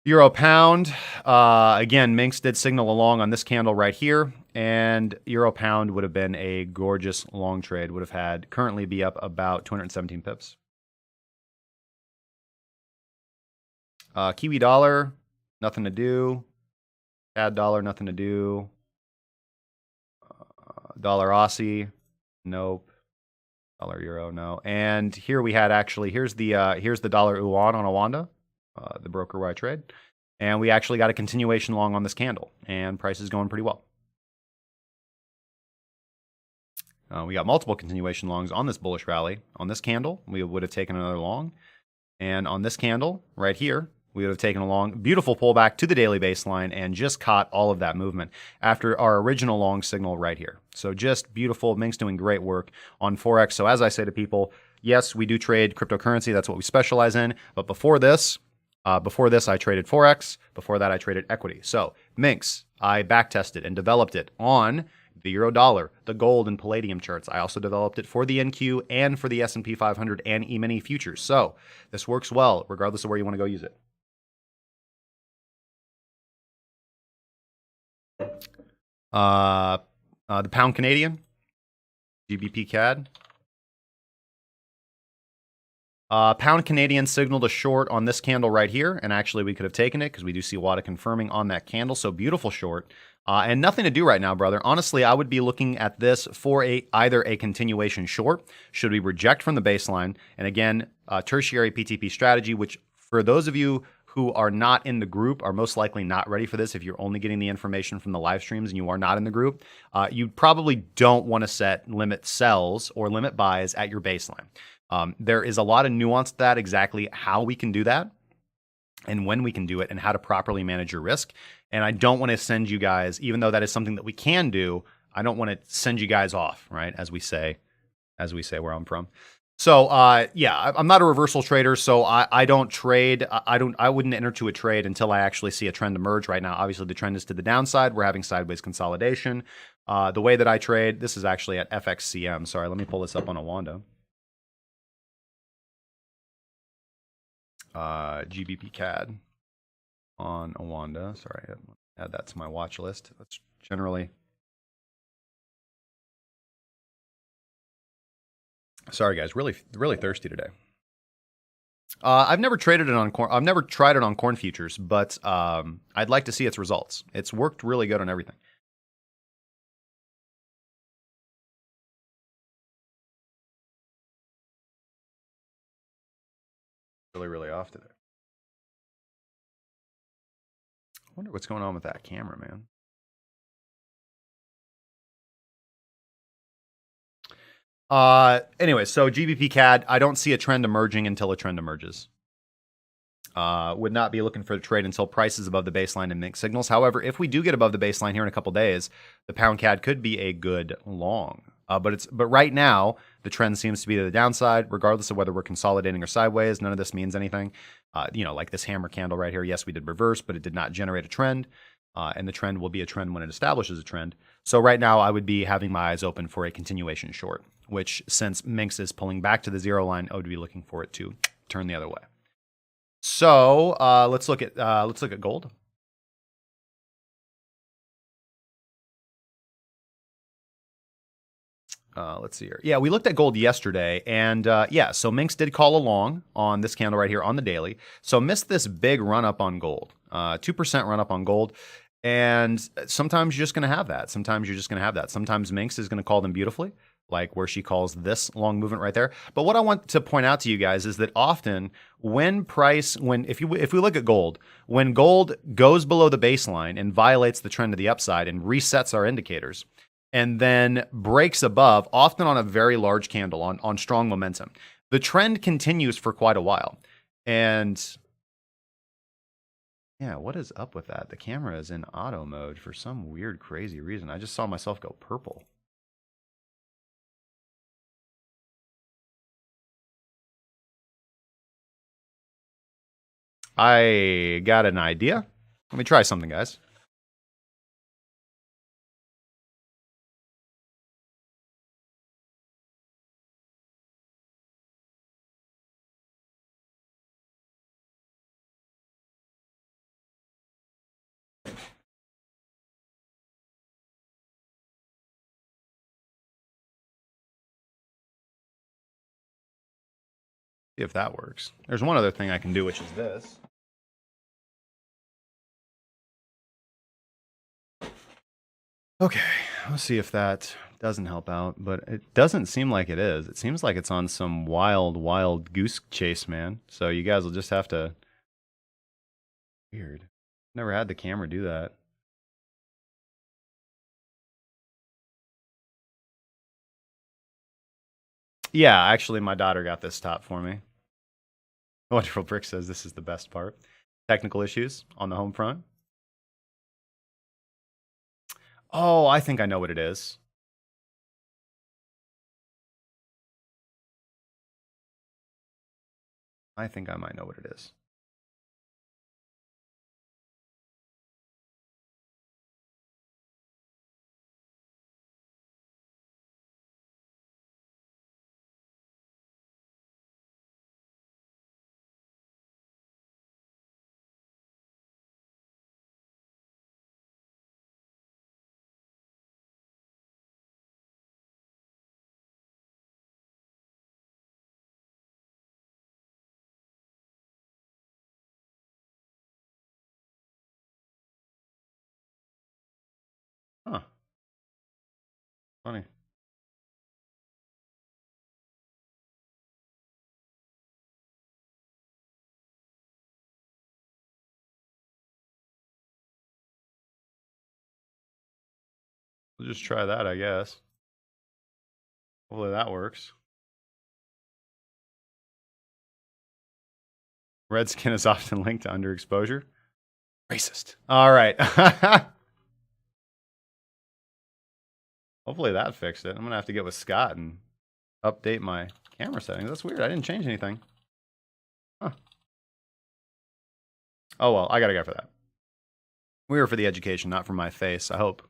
Euro pound, again, Minx did signal along on this candle right here, and euro pound would have been a gorgeous long trade. Would have had currently be up about 217 pips. Kiwi dollar, nothing to do. CAD dollar, nothing to do. Dollar Aussie, nope. Dollar euro, no. And here we had here's the dollar yuan on Awanda, the broker where I trade. And we actually got a continuation long on this candle, and price is going pretty well. We got multiple continuation longs on this bullish rally. On this candle, we would have taken another long. And on this candle right here, we would have taken a long. Beautiful pullback to the daily baseline and just caught all of that movement after our original long signal right here. So just beautiful. Minx doing great work on Forex. So as I say to people, yes, we do trade cryptocurrency. That's what we specialize in. But before this, I traded Forex. Before that, I traded equity. So Minx, I backtested and developed it on the euro dollar, the gold and palladium charts. I also developed it for the NQ and for the S&P 500 and E-mini futures. So this works well regardless of where you want to go use it. The pound Canadian, GBP CAD. Pound Canadian signaled a short on this candle right here, and actually we could have taken it because we do see WADA confirming on that candle. So beautiful short, and nothing to do right now, brother. Honestly, I would be looking at this for either a continuation short. Should we reject from the baseline? And again, tertiary PTP strategy, which for those of you who are not in the group are most likely not ready for this. If you're only getting the information from the live streams and you are not in the group, you probably don't want to set limit sells or limit buys at your baseline. There is a lot of nuance to that, exactly how we can do that and when we can do it and how to properly manage your risk. And I don't want to send you guys, even though that is something that we can do, I don't want to send you guys off, right? As we say where I'm from. So, yeah, I'm not a reversal trader, so I don't trade. I wouldn't enter to a trade until I actually see a trend emerge. Right now, obviously, the trend is to the downside. We're having sideways consolidation. The way that I trade, this is actually at FXCM. Sorry, let me pull this up on Awanda. GBP CAD on Awanda. Sorry, add that to my watch list. That's generally Sorry, guys. Really thirsty today. I've never traded it on corn. I've never tried it on corn futures, but I'd like to see its results. It's worked really good on everything. Really off today. I wonder what's going on with that camera, man. Anyway, so GBP CAD, I don't see a trend emerging until a trend emerges. Would not be looking for the trade until prices above the baseline and mixed signals. However, if we do get above the baseline here in a couple days, the pound CAD could be a good long. But right now the trend seems to be to the downside, regardless of whether we're consolidating or sideways. None of this means anything. Like this hammer candle right here. Yes, we did reverse, but it did not generate a trend. And the trend will be a trend when it establishes a trend. So right now I would be having my eyes open for a continuation short, which since Minx is pulling back to the zero line, I would be looking for it to turn the other way. So let's look at gold. Let's see here. Yeah, we looked at gold yesterday, and yeah, so Minx did call along on this candle right here on the daily. So missed this big run up on gold, 2% run up on gold. And sometimes you're just going to have that. Sometimes Minx is going to call them beautifully, like where she calls this long movement right there. But what I want to point out to you guys is that often if we look at gold, when gold goes below the baseline and violates the trend to the upside and resets our indicators, and then breaks above, often on a very large candle on strong momentum, the trend continues for quite a while. And yeah, what is up with that? The camera is in auto mode for some weird, crazy reason. I just saw myself go purple. I got an idea. Let me try something, guys. See if that works. There's one other thing I can do, which is this. Okay, let's see if that doesn't help out, but it doesn't seem like it is. It seems like it's on some wild goose chase, man. So you guys will just have to... Weird. Never had the camera do that. Yeah, actually, my daughter got this top for me. Wonderful Brick says this is the best part. Technical issues on the home front. Oh, I think I know what it is. I think I might know what it is. Huh. Funny. We'll just try that, I guess. Hopefully that works. Red skin is often linked to underexposure. Racist. All right. Hopefully that fixed it. I'm going to have to get with Scott and update my camera settings. That's weird. I didn't change anything. Huh. Oh, well, I got to go for that. We were for the education, not for my face, I hope.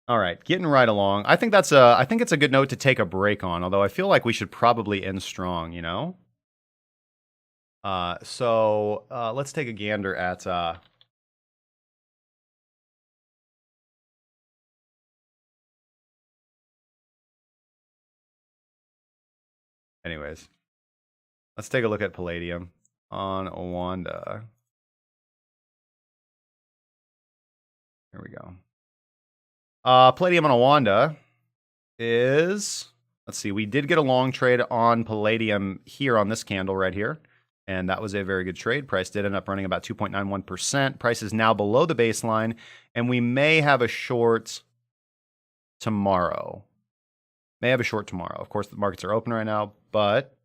All right, getting right along. I think it's a good note to take a break on, although I feel like we should probably end strong, you know? So let's take a gander at Anyways, let's take a look at Palladium on Wanda. Here we go. Palladium on Wanda is, let's see, we did get a long trade on Palladium here on this candle right here. And that was a very good trade. Price did end up running about 2.91%. Price is now below the baseline. And we may have a short tomorrow. Of course, the markets are open right now, but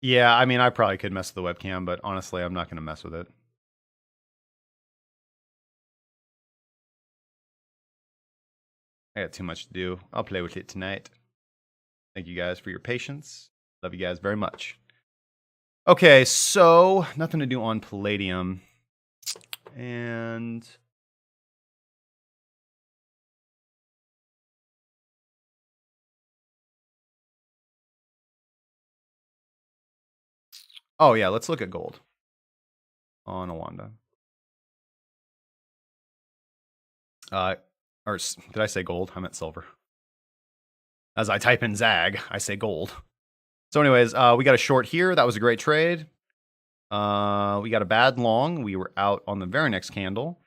yeah, I mean, I probably could mess with the webcam, but honestly, I'm not going to mess with it. I got too much to do. I'll play with it tonight. Thank you guys for your patience. Love you guys very much. Okay, so nothing to do on Palladium. And oh yeah, let's look at gold on Wanda. Or did I say gold? I meant silver. As I type in Zag, I say gold. So anyways, we got a short here. That was a great trade. We got a bad long. We were out on the very next candle.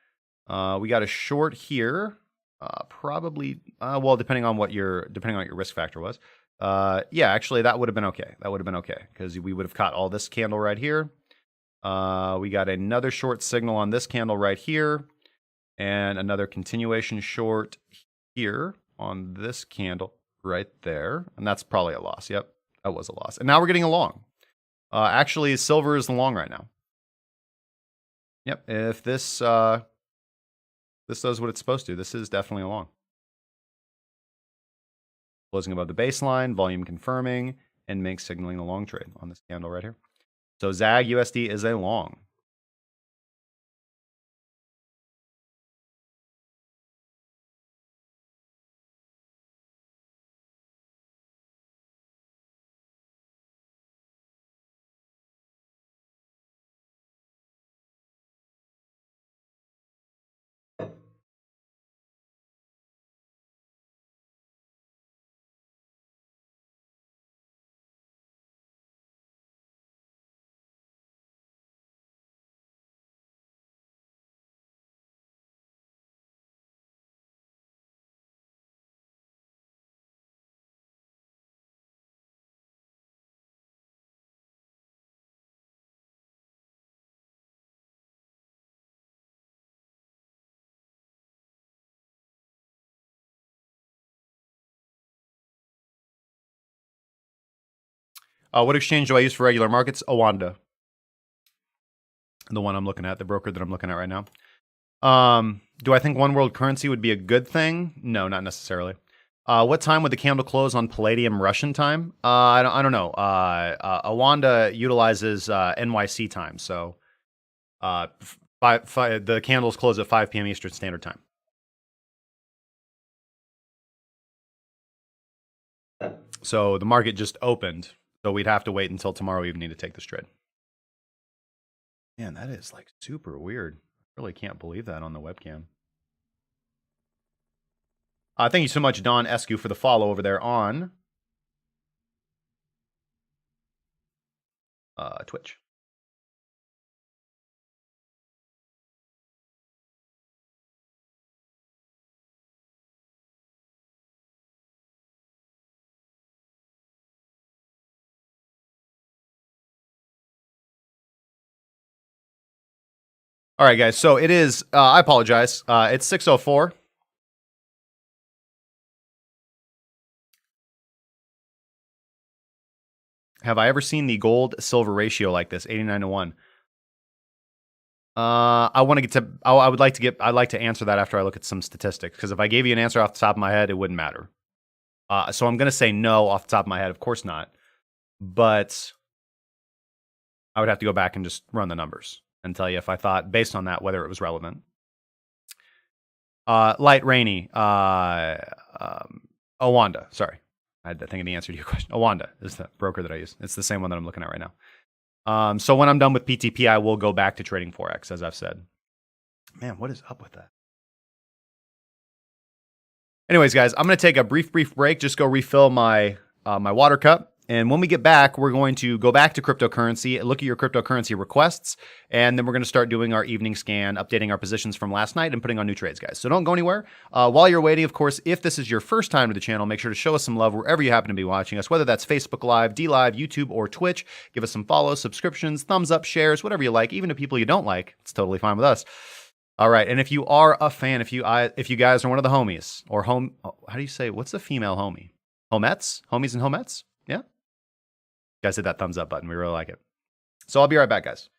We got a short here. Probably, well, depending on what your risk factor was. Yeah, actually, that would have been okay. That would have been okay because we would have caught all this candle right here. We got another short signal on this candle right here, and another continuation short here on this candle right there, and that's probably a loss. Yep, that was a loss. And now we're getting a long. Actually, silver is the long right now. Yep, if this this does what it's supposed to, this is definitely a long. Closing above the baseline, volume confirming, and makes signaling the long trade on this candle right here. So ZAG USD is a long. What exchange do I use for regular markets? Awanda. The one I'm looking at, the broker that I'm looking at right now. Do I think one world currency would be a good thing? No, not necessarily. What time would the candle close on Palladium Russian time? I don't know. Awanda utilizes NYC time, so the candles close at 5 p.m. Eastern Standard Time. So the market just opened, so we'd have to wait until tomorrow evening to take this trade. Man, that is like super weird. I really can't believe that on the webcam. Thank you so much, Don Escu, for the follow over there on Twitch. All right, guys. So it is, I apologize. It's 6:04. Have I ever seen the gold silver ratio like this, 89-1? I want to get to, I'd like to answer that after I look at some statistics, because if I gave you an answer off the top of my head, it wouldn't matter. So I'm going to say no off the top of my head. Of course not. But I would have to go back and just run the numbers and tell you if I thought, based on that, whether it was relevant. Light Rainy. Awanda. Sorry. I had to think of the answer to your question. Awanda is the broker that I use. It's the same one that I'm looking at right now. So when I'm done with PTP, I will go back to trading Forex, as I've said. Man, what is up with that? Anyways, guys, I'm going to take a brief break, just go refill my my water cup. And when we get back, we're going to go back to cryptocurrency, look at your cryptocurrency requests, and then we're going to start doing our evening scan, updating our positions from last night and putting on new trades, guys. So don't go anywhere. While you're waiting, of course, if this is your first time to the channel, make sure to show us some love wherever you happen to be watching us, whether that's Facebook Live, D Live, YouTube, or Twitch. Give us some follows, subscriptions, thumbs up, shares, whatever you like. Even to people you don't like, it's totally fine with us. All right, and if you are a fan, if you guys are one of the homies or how do you say, what's the female homie? Homettes? Homies and homettes? Yeah? You guys hit that thumbs up button. We really like it. So I'll be right back, guys.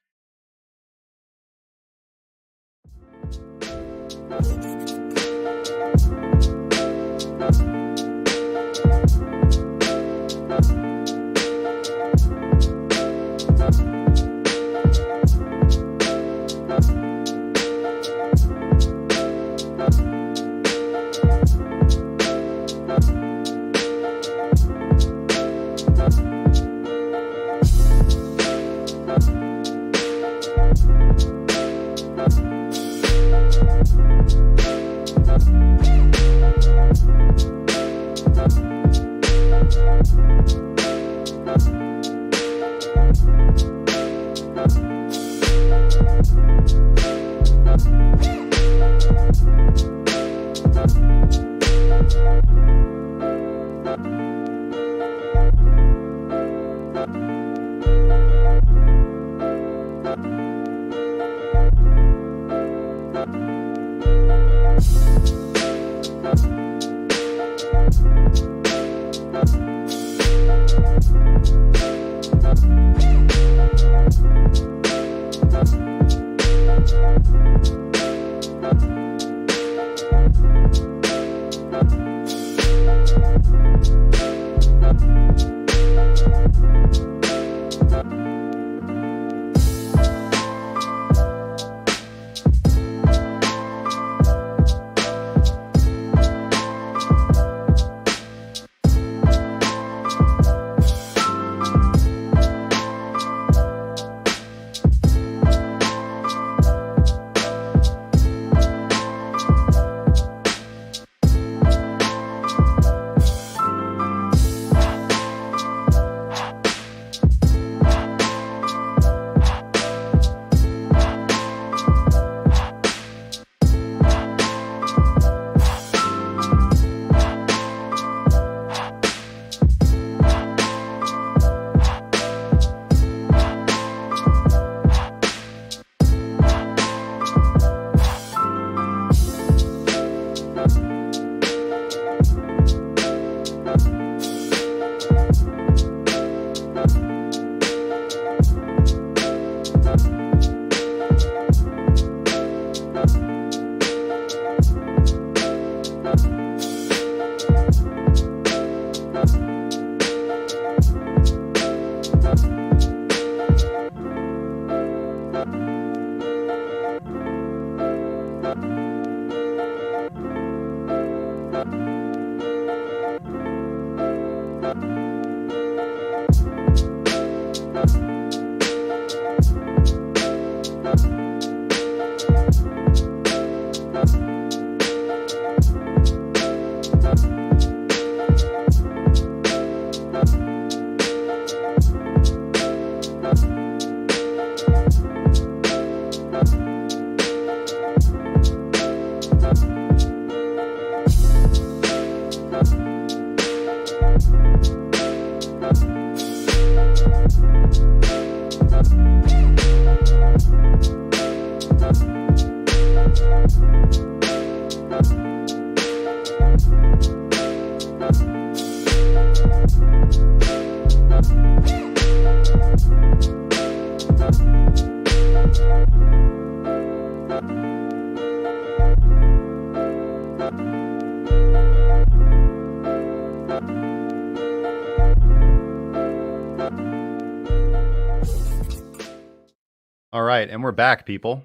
All right, and we're back, people.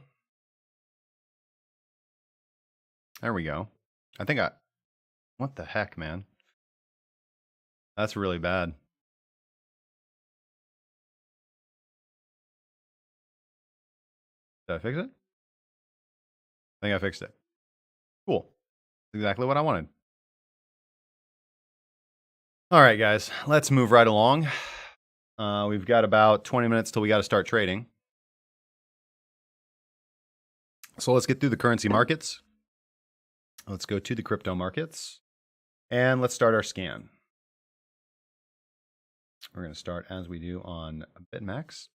There we go. What the heck, man? That's really bad. Did I fix it? I think I fixed it. Cool. Exactly what I wanted. All right, guys, let's move right along. We've got about 20 minutes till we got to start trading. So let's get through the currency markets. Let's go to the crypto markets and let's start our scan. We're going to start as we do on BitMEX.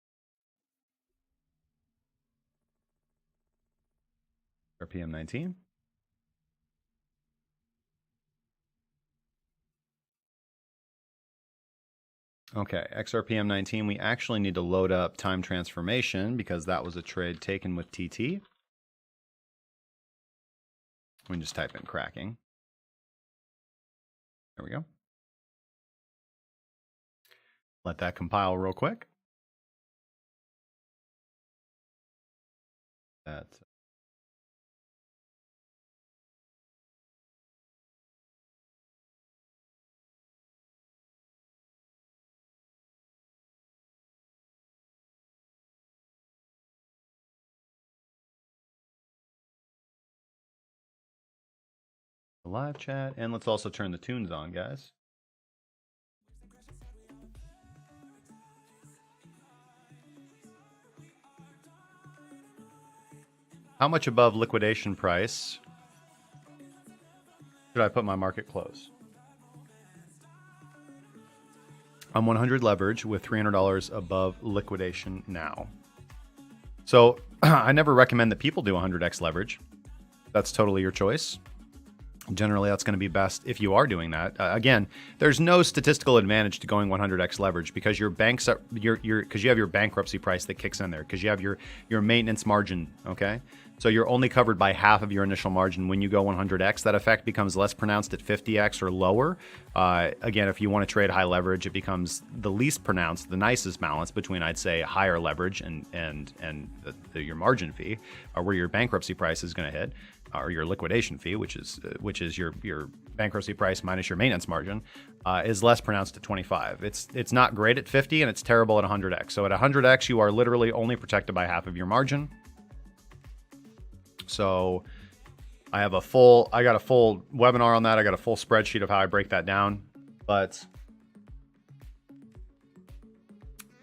RPM 19. Okay, XRPM 19, we actually need to load up time transformation because that was a trade taken with TT. We can just type in cracking. There we go. Let that compile real quick. That's the live chat. And let's also turn the tunes on, guys. How much above liquidation price should I put my market close? I'm 100 leverage with $300 above liquidation now. So I never recommend that people do 100x leverage. That's totally your choice. Generally, that's going to be best if you are doing that. Again, there's no statistical advantage to going 100x leverage because your banks are because you have your bankruptcy price that kicks in there because you have your maintenance margin. Okay, so you're only covered by half of your initial margin when you go 100x. That effect becomes less pronounced at 50x or lower. Again, if you want to trade high leverage, it becomes the least pronounced, the nicest balance between I'd say higher leverage and your margin fee, or where your bankruptcy price is going to hit. Or your liquidation fee, which is your bankruptcy price minus your maintenance margin, is less pronounced at 25. It's not great at 50 and it's terrible at 100x. So at 100x, you are literally only protected by half of your margin. So I got a full webinar on that. I got a full spreadsheet of how I break that down, but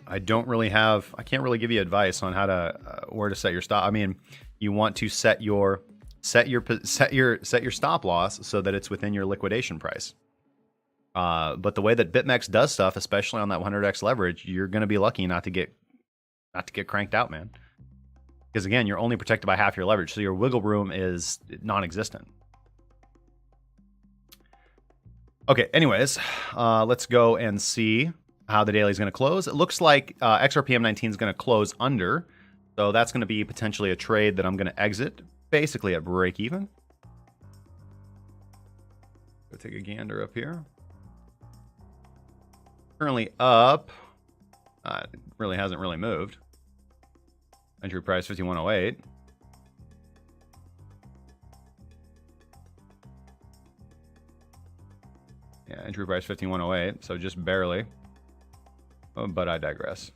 I can't really give you advice on how to where to set your stop. I mean, you want to set your stop loss so that it's within your liquidation price. But the way that BitMEX does stuff, especially on that 100x leverage, you're going to be lucky not to get cranked out, man. Because again, you're only protected by half your leverage, so your wiggle room is non-existent. Okay, anyways, let's go and see how the daily is going to close. It looks like XRPM 19 is going to close under, so that's going to be potentially a trade that I'm going to exit. Basically at break even. Go take a gander up here. Currently up. It really hasn't really moved. Entry price 5108. Yeah, entry price 5108. So just barely. Oh, but I digress.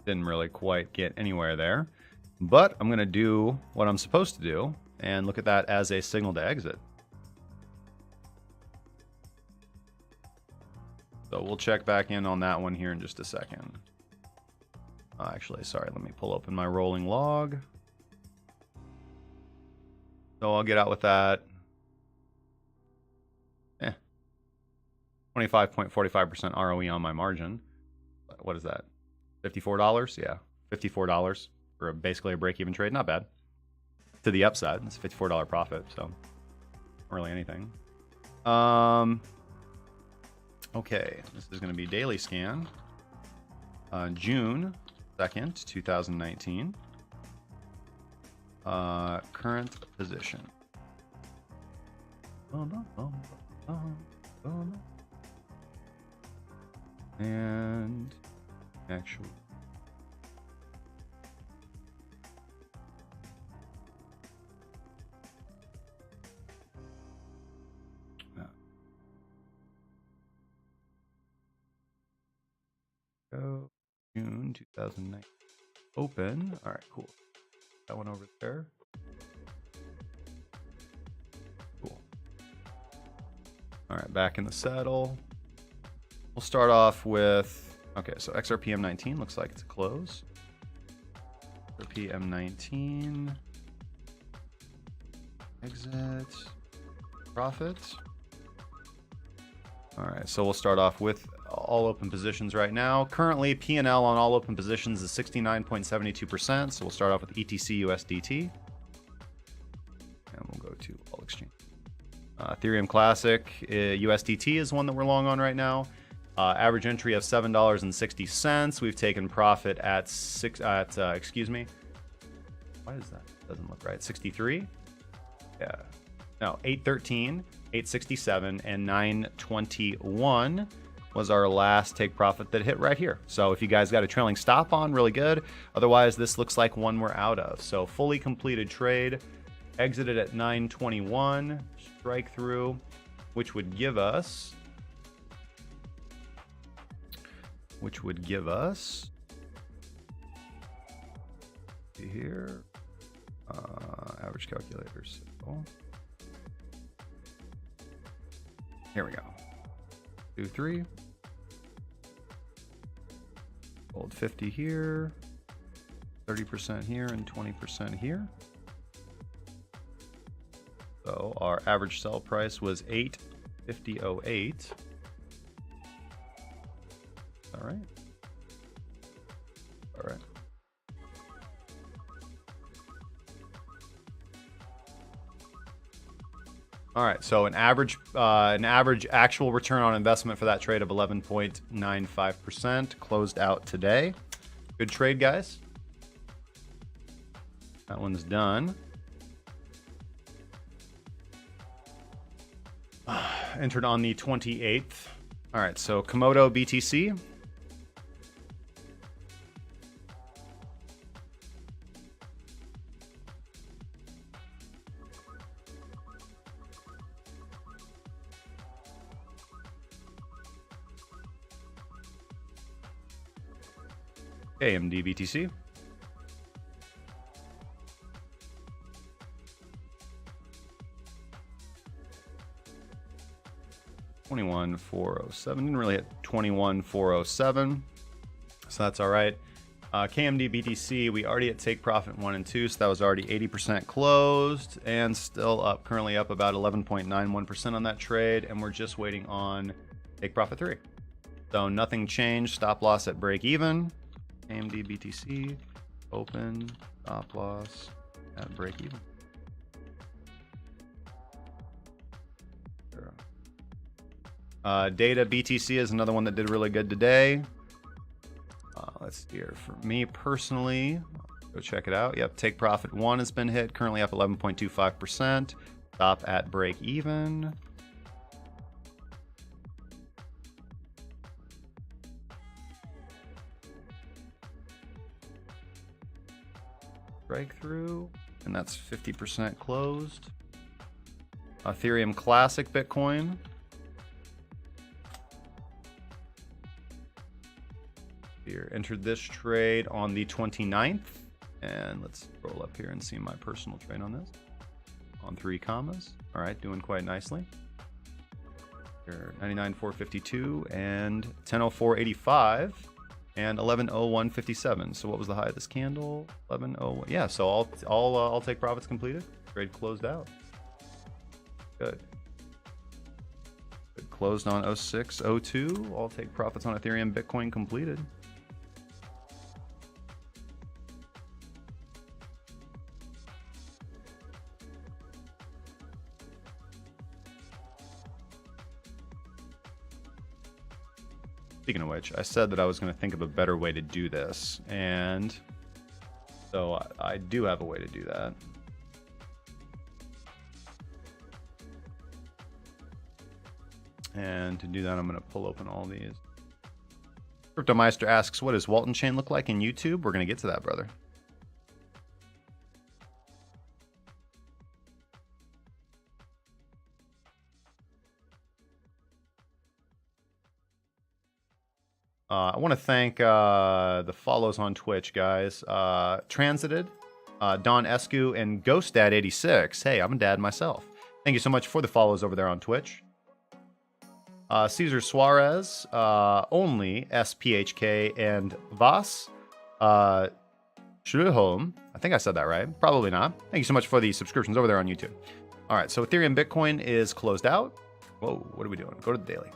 Didn't really quite get anywhere there. But I'm going to do what I'm supposed to do and look at that as a signal to exit. So we'll check back in on that one here in just a second. Actually, sorry, let me pull open my rolling log. So I'll get out with that. 25.45% ROE on my margin. What is that? $54? Yeah, $54. For basically a break-even trade, not bad. To the upside, it's a $54 profit, so not really anything. Okay, this is going to be daily scan. June 2nd, 2019. Current position. And actual. June 2019. open. All right, cool. That one over there. Cool. All right, back in the saddle. We'll start off with, okay, so XRP-M19 looks like it's a close. XRP-M19. Exit. Profit. All right, so we'll start off with all open positions right now. Currently, P&L on all open positions is 69.72%. So we'll start off with ETC USDT. And we'll go to all exchange. Ethereum Classic USDT is one that we're long on right now. Average entry of $7.60. We've taken profit at excuse me. Why is that? Doesn't look right. 63. Yeah. No, 813, 867, and 921 was our last take profit that hit right here. So if you guys got a trailing stop on, really good. Otherwise, this looks like one we're out of. So fully completed trade, exited at 921, strike through, which would give us here, average calculators. So here we go. 2, 3. Hold 50 here, 30% here, and 20% here. So our average sell price was 850.08. All right. All right. All right, so an average actual return on investment for that trade of 11.95% closed out today. Good trade, guys. That one's done. Entered on the 28th. All right, so Komodo BTC. AMD BTC. $21,407. Didn't really hit $21,407, so that's all right. KMD BTC, we already at take profit 1 and 2, so that was already 80% closed and still up, currently up about 11.91% on that trade, and we're just waiting on take profit 3. So nothing changed. Stop loss at break even. AMD BTC, open, stop loss at break even. Data BTC is another one that did really good today. Let's see here. For me personally, go check it out. Yep, take profit 1 has been hit, currently up 11.25%. Stop at break even. Breakthrough, and that's 50% closed. Ethereum Classic Bitcoin. Here, entered this trade on the 29th, and let's roll up here and see my personal trade on this. On 3 commas. All right, doing quite nicely. Here, 99,452 and 10,0485. And 11:01:57. So what was the high of this candle? 11:01. Yeah. So I'll take profits completed. Trade closed out. Good. Good. Closed on 06:02. I'll take profits on Ethereum Bitcoin completed. Speaking of which, I said that I was going to think of a better way to do this, and so I do have a way to do that. And to do that, I'm going to pull open all these. CryptoMeister asks, what does Walton Chain look like in YouTube? We're going to get to that, brother. I want to thank the follows on Twitch, guys. Transited, Don Escu, and GhostDad86. Hey, I'm a dad myself. Thank you so much for the follows over there on Twitch. Cesar Suarez, only SPHK, and Vas Schulholm. I think I said that right. Probably not. Thank you so much for the subscriptions over there on YouTube. All right, so Ethereum Bitcoin is closed out. Whoa, what are we doing? Go to the daily.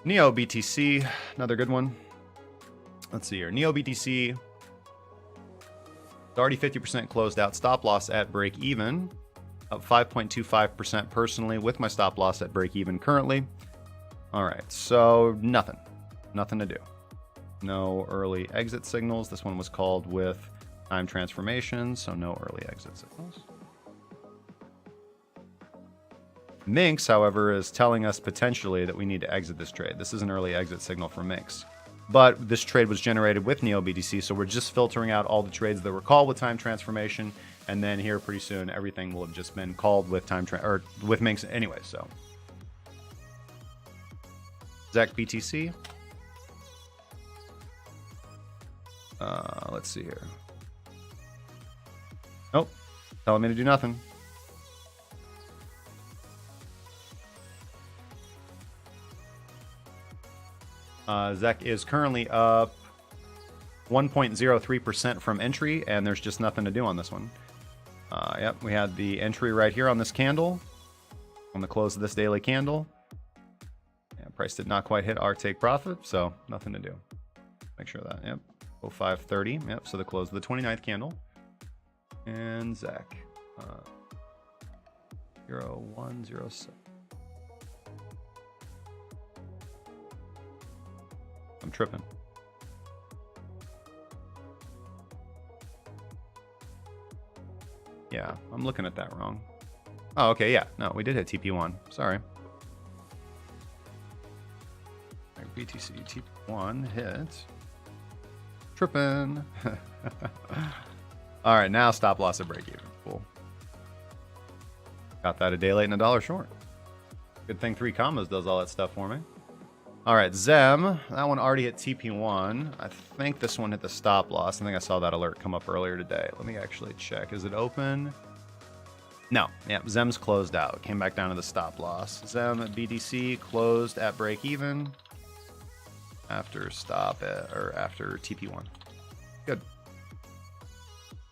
Neo BTC, another good one. Let's see here. Neo BTC is already 50% closed out. Stop loss at break even. Up 5.25% personally with my stop loss at break even currently. All right, so nothing to do. No early exit signals. This one was called with time transformation, so no early exit signals. Minx, however, is telling us potentially that we need to exit this trade. This is an early exit signal for Minx. But this trade was generated with NeoBTC, so we're just filtering out all the trades that were called with time transformation, and then here pretty soon everything will have just been called with with Minx anyway. So ZAC BTC. Let's see here. Nope, telling me to do nothing. ZEC is currently up 1.03% from entry, and there's just nothing to do on this one. Yep, we had the entry right here on this candle, on the close of this daily candle. Yeah, price did not quite hit our take profit, so nothing to do. Make sure of that, yep. 0530, yep, so the close of the 29th candle. And ZEC, 0107. I'm tripping. Yeah, I'm looking at that wrong. Oh, okay, yeah. No, we did hit TP1. Sorry. BTC TP1 hit. Tripping. All right, now stop loss at break even. Cool. Got that a day late and $1 short. Good thing 3 commas does all that stuff for me. All right, Zem, that one already hit TP1. I think this one hit the stop loss. I think I saw that alert come up earlier today. Let me actually check. Is it open? No. Yeah, Zem's closed out. Came back down to the stop loss. Zem BDC closed at break even after after TP1. Good.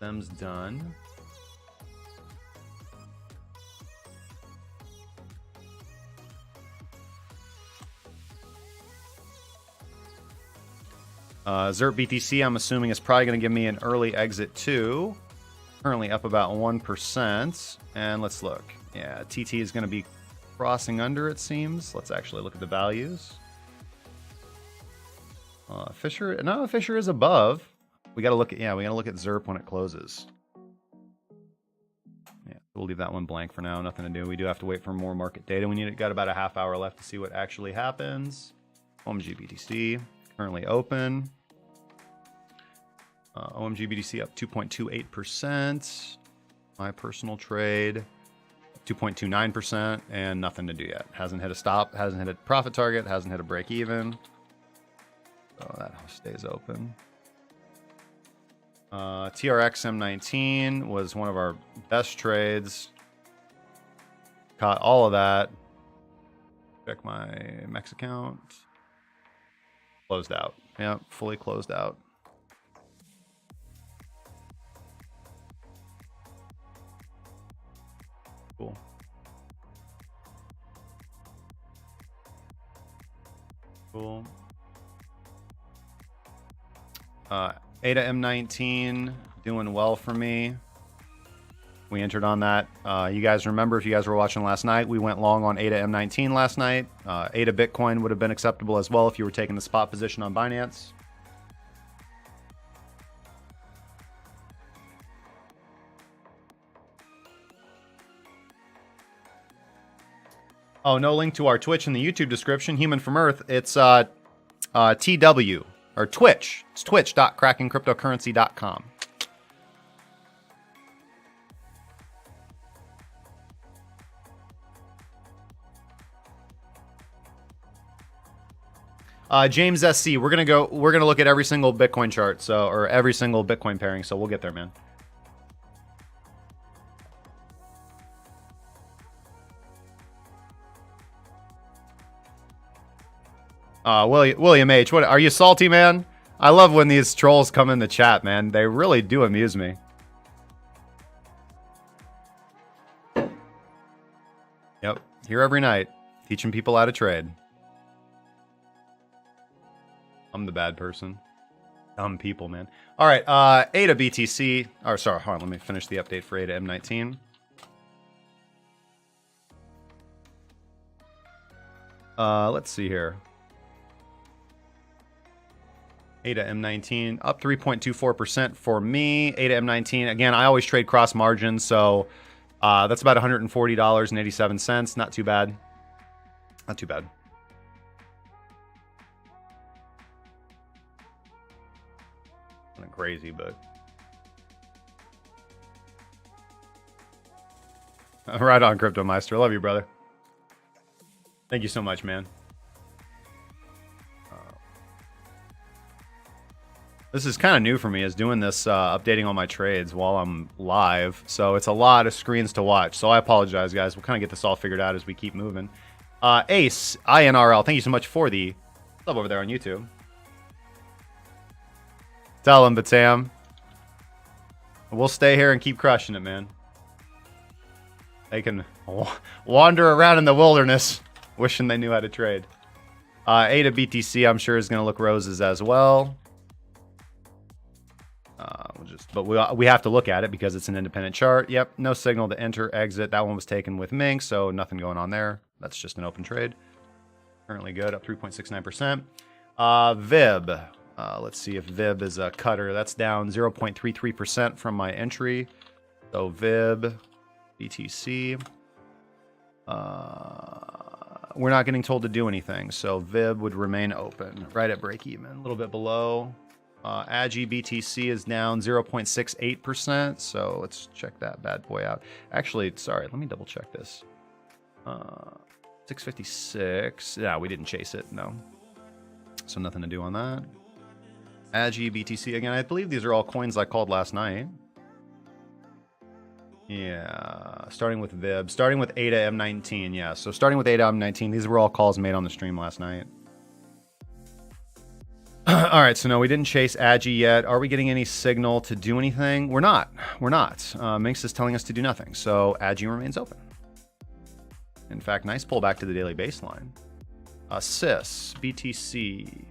Zem's done. Zert BTC, I'm assuming, is probably going to give me an early exit too. Currently up about 1%. And let's look. Yeah, TT is going to be crossing under, it seems. Let's actually look at the values. Fisher is above. We got to look at ZERP when it closes. Yeah, we'll leave that one blank for now. Nothing to do. We do have to wait for more market data. Got about a half hour left to see what actually happens. OMG BTC. Currently open. OMG BTC up 2.28%. My personal trade 2.29%, and nothing to do yet. Hasn't hit a stop, hasn't hit a profit target, hasn't hit a break even. So that stays open. TRX M19 was one of our best trades. Caught all of that. Check my MEX account. Closed out. Yeah, fully closed out. Cool. Cool. ADA M19 doing well for me. We entered on that. You guys remember, if you guys were watching last night, we went long on ADA M19 last night. ADA Bitcoin would have been acceptable as well if you were taking the spot position on Binance. Oh, no link to our Twitch in the YouTube description. Human from Earth. It's TW or Twitch. It's twitch.crackingcryptocurrency.com. James SC, we're gonna look at every single Bitcoin chart, or every single Bitcoin pairing. So we'll get there, man. William H, what are you salty, man? I love when these trolls come in the chat, man. They really do amuse me. Yep, here every night, teaching people how to trade. I'm the bad person. Dumb people, man. All right, ADA BTC. Or sorry, hold on. Let me finish the update for ADA M19. Let's see here. ADA M19 up 3.24% for me. ADA M19. Again, I always trade cross margin, so that's about $140.87. Not too bad. Not too bad. Not crazy, but right on, Crypto Meister. Love you, brother. Thank you so much, man. This is kind of new for me, is doing this, updating all my trades while I'm live. So it's a lot of screens to watch. So I apologize, guys. We'll kind of get this all figured out as we keep moving. Ace, INRL, thank you so much for the sub over there on YouTube. Tell him, Batam. We'll stay here and keep crushing it, man. They can wander around in the wilderness, wishing they knew how to trade. ADA BTC, I'm sure, is going to look roses as well. But we have to look at it because it's an independent chart. Yep, no signal to enter, exit. That one was taken with Mink, so nothing going on there. That's just an open trade. Currently good, up 3.69%. VIB. Let's see if VIB is a cutter. That's down 0.33% from my entry. So VIB, BTC. We're not getting told to do anything, so VIB would remain open. Right at break even, a little bit below. AGI BTC is down 0.68%, so let's check that bad boy out. Actually, sorry, let me double check this. 656. Yeah, we didn't chase it, no. So nothing to do on that. AGI BTC, again, I believe these are all coins I called last night. Yeah, starting with VIB, starting with ADA M19, yeah. So starting with ADA M19, these were all calls made on the stream last night. All right, so no, we didn't chase AGI yet. Are we getting any signal to do anything? We're not. We're not. Minx is telling us to do nothing, so AGI remains open. In fact, nice pullback to the daily baseline. CIS, BTC,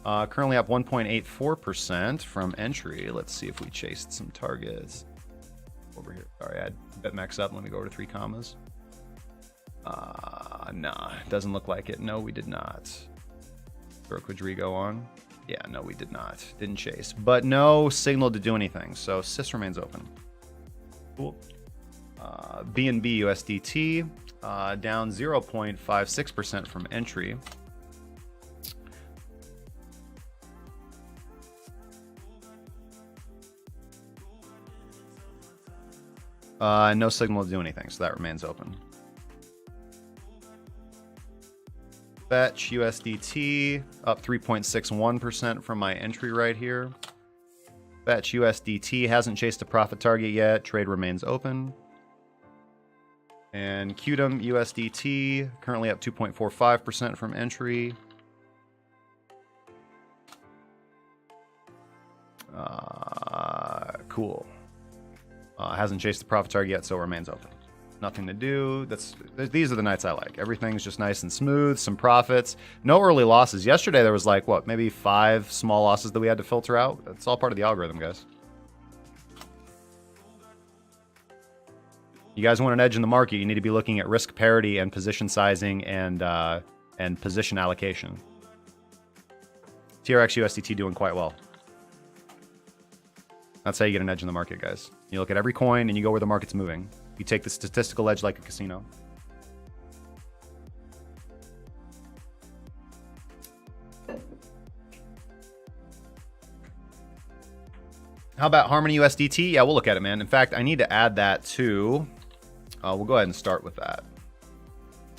currently up 1.84% from entry. Let's see if we chased some targets. Over here. Sorry, I had BitMEX up. Let me go over to 3 commas. Nah, doesn't look like it. No, we did not. Brokerage Rego on. Yeah, no, we did not. Didn't chase. But no signal to do anything. So CIS remains open. Cool. BNB USDT down 0.56% from entry. No signal to do anything, so that remains open. Fetch USDT up 3.61% from my entry right here. Fetch USDT hasn't chased a profit target yet. Trade remains open. And Qtum USDT currently up 2.45% from entry. Cool. Hasn't chased the profit target yet, so it remains open. Nothing to do. These are the nights I like. Everything's just nice and smooth. Some profits. No early losses. Yesterday there was like, what, maybe 5 small losses that we had to filter out. That's all part of the algorithm, guys. You guys want an edge in the market, you need to be looking at risk parity and position sizing and position allocation. TRX USDT doing quite well. That's how you get an edge in the market, guys. You look at every coin and you go where the market's moving. You take the statistical edge like a casino. How about Harmony USDT? Yeah, we'll look at it, man. In fact, I need to add that to... we'll go ahead and start with that,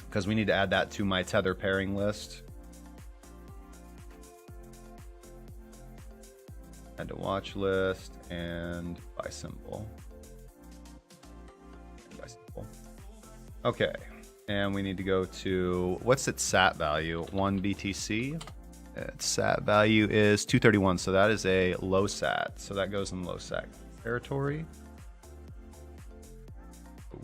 because we need to add that to my Tether pairing list. Add to watch list and buy symbol. Okay, and we need to go to, what's its SAT value? 1 BTC. Its SAT value is 231, so that is a low SAT. So that goes in low SAT territory.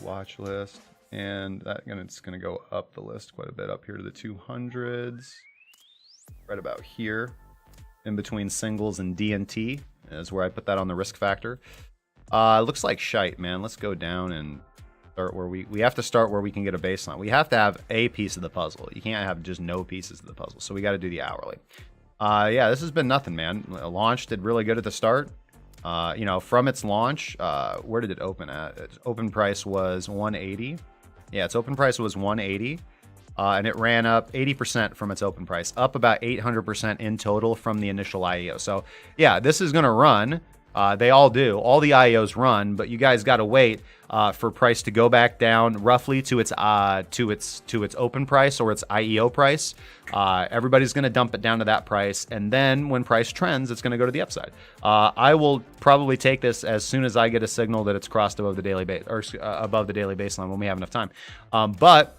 Watch list, and it's going to go up the list quite a bit, up here to the 200s. Right about here, in between singles and D and T is where I put that on the risk factor. Looks like shite, man. Let's go down and start where we have to start where we can get a baseline. We have to have a piece of the puzzle. You can't have just no pieces of the puzzle. So we got to do the hourly. Yeah, this has been nothing, man. Launch did really good at the start. You know, from its launch, where did it open at? Its open price was 180. Yeah, its open price was 180. And it ran up 80% from its open price, up about 800% in total from the initial IEO. So yeah, this is going to run. They all do. All the IEOs run, but you guys got to wait for price to go back down roughly to its open price or its IEO price. Everybody's going to dump it down to that price, and then when price trends, it's going to go to the upside. I will probably take this as soon as I get a signal that it's crossed above the daily base or above the daily baseline when we have enough time. But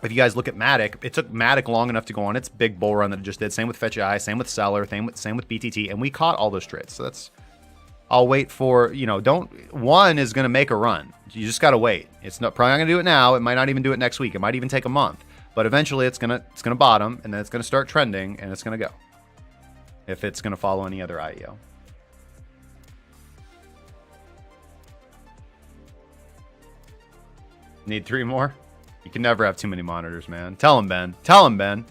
if you guys look at Matic, it took Matic long enough to go on its big bull run that it just did. Same with FetchAI, same with Seller, same with BTT, and we caught all those trades. So that's. I'll wait for, you know, one is going to make a run. You just got to wait. It's not probably not going to do it now. It might not even do it next week. It might even take a month, but eventually it's going to bottom, and then it's going to start trending, and it's going to go. If it's going to follow any other IEO. Need 3 more? You can never have too many monitors, man. Tell him, Ben. Tell him, Ben.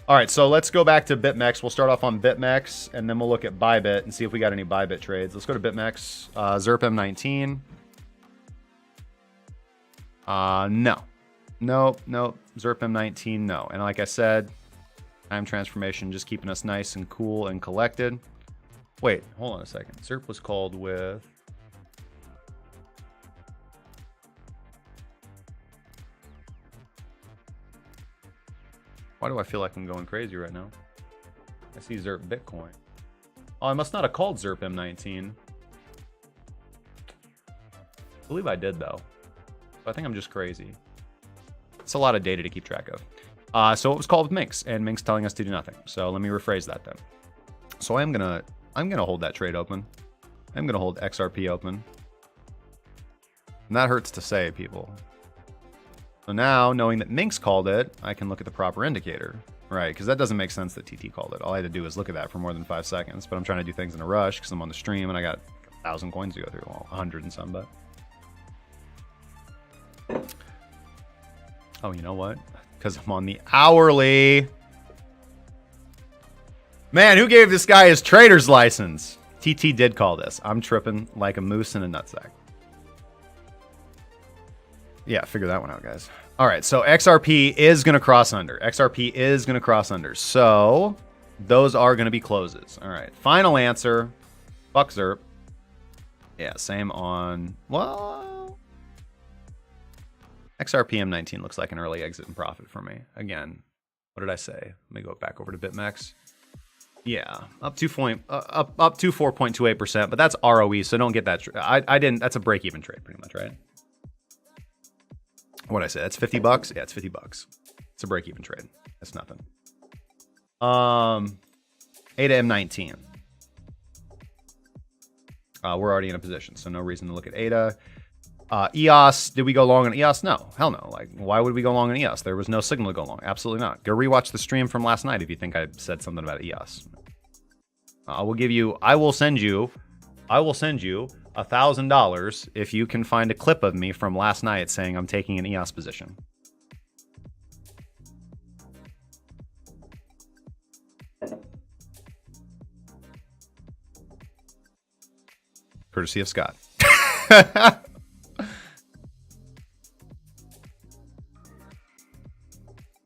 All right, so let's go back to BitMEX. We'll start off on BitMEX, and then we'll look at ByBit and see if we got any ByBit trades. Let's go to BitMEX. ZERP M19. No. Nope. ZERP M19, no. And like I said, time transformation just keeping us nice and cool and collected. Wait, hold on a second. ZERP was called with... Why do I feel like I'm going crazy right now? I see ZERP Bitcoin. Oh, I must not have called ZERP M19. I believe I did, though. So I think I'm just crazy. It's a lot of data to keep track of. So it was called with Minx, and Minx telling us to do nothing. So let me rephrase that then. So I'm gonna hold that trade open. I'm gonna hold XRP open. And that hurts to say, people. So now, knowing that Minx called it, I can look at the proper indicator. Right, because that doesn't make sense that TT called it. All I had to do is look at that for more than 5 seconds. But I'm trying to do things in a rush because I'm on the stream and I got 1,000 coins to go through. Well, 100 and some, but... Oh, you know what? Because I'm on the hourly. Man, who gave this guy his trader's license? TT did call this. I'm tripping like a moose in a nutsack. Yeah, figure that one out, guys. All right, so XRP is going to cross under. XRP is going to cross under. So those are going to be closes. All right, final answer. Fuck ZERP. Yeah, same on, well, XRP M19 looks like an early exit and profit for me. Again, what did I say? Let me go back over to BitMEX. Yeah, up to 4.28%, but that's ROE, so don't get that. I didn't. That's a break-even trade, pretty much, right? What did I say? That's $50. Yeah, it's $50. It's a break-even trade. That's nothing. ADA M19. We're already in a position, so no reason to look at ADA. EOS, did we go long on EOS? No, hell no. Like, why would we go long on EOS? There was no signal to go long. Absolutely not. Go rewatch the stream from last night if you think I said something about EOS. I will send you $1,000 if you can find a clip of me from last night saying I'm taking an EOS position. Courtesy of Scott.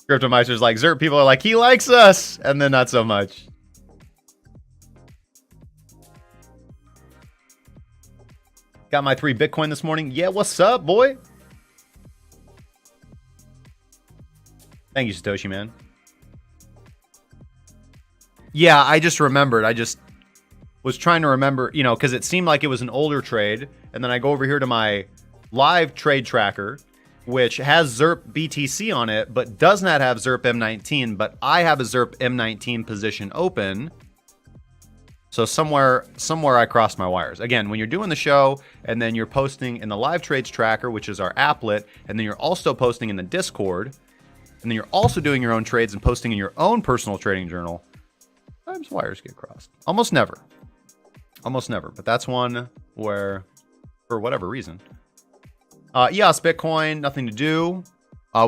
Cryptomeister's like, ZERP people are like, he likes us, and then not so much. Got my 3 Bitcoin this morning. Yeah, what's up, boy? Thank you, Satoshi, man. Yeah, I just remembered. was trying to remember, you know, because it seemed like it was an older trade. And then I go over here to my live trade tracker, which has ZERP BTC on it, but does not have ZERP M19. But I have a ZERP M19 position open. So somewhere I crossed my wires. Again, when you're doing the show and then you're posting in the live trades tracker, which is our applet, and then you're also posting in the Discord, and then you're also doing your own trades and posting in your own personal trading journal, sometimes wires get crossed. Almost never. Almost never. But that's one where, for whatever reason. EOS Bitcoin, nothing to do.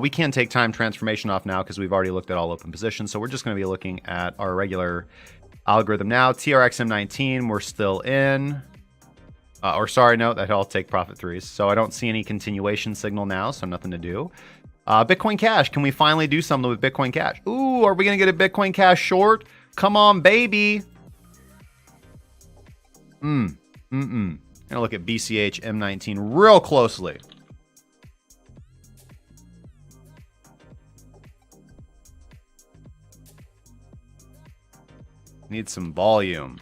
We can take time transformation off now because we've already looked at all open positions. So we're just going to be looking at our regular algorithm now. TRX M19, we're still in. Or sorry, no, that all take profit threes. So I don't see any continuation signal now, so nothing to do. Bitcoin Cash, can we finally do something with Bitcoin Cash? Ooh, are we going to get a Bitcoin Cash short? Come on, baby. Gonna look at BCH M19 real closely. Need some volume.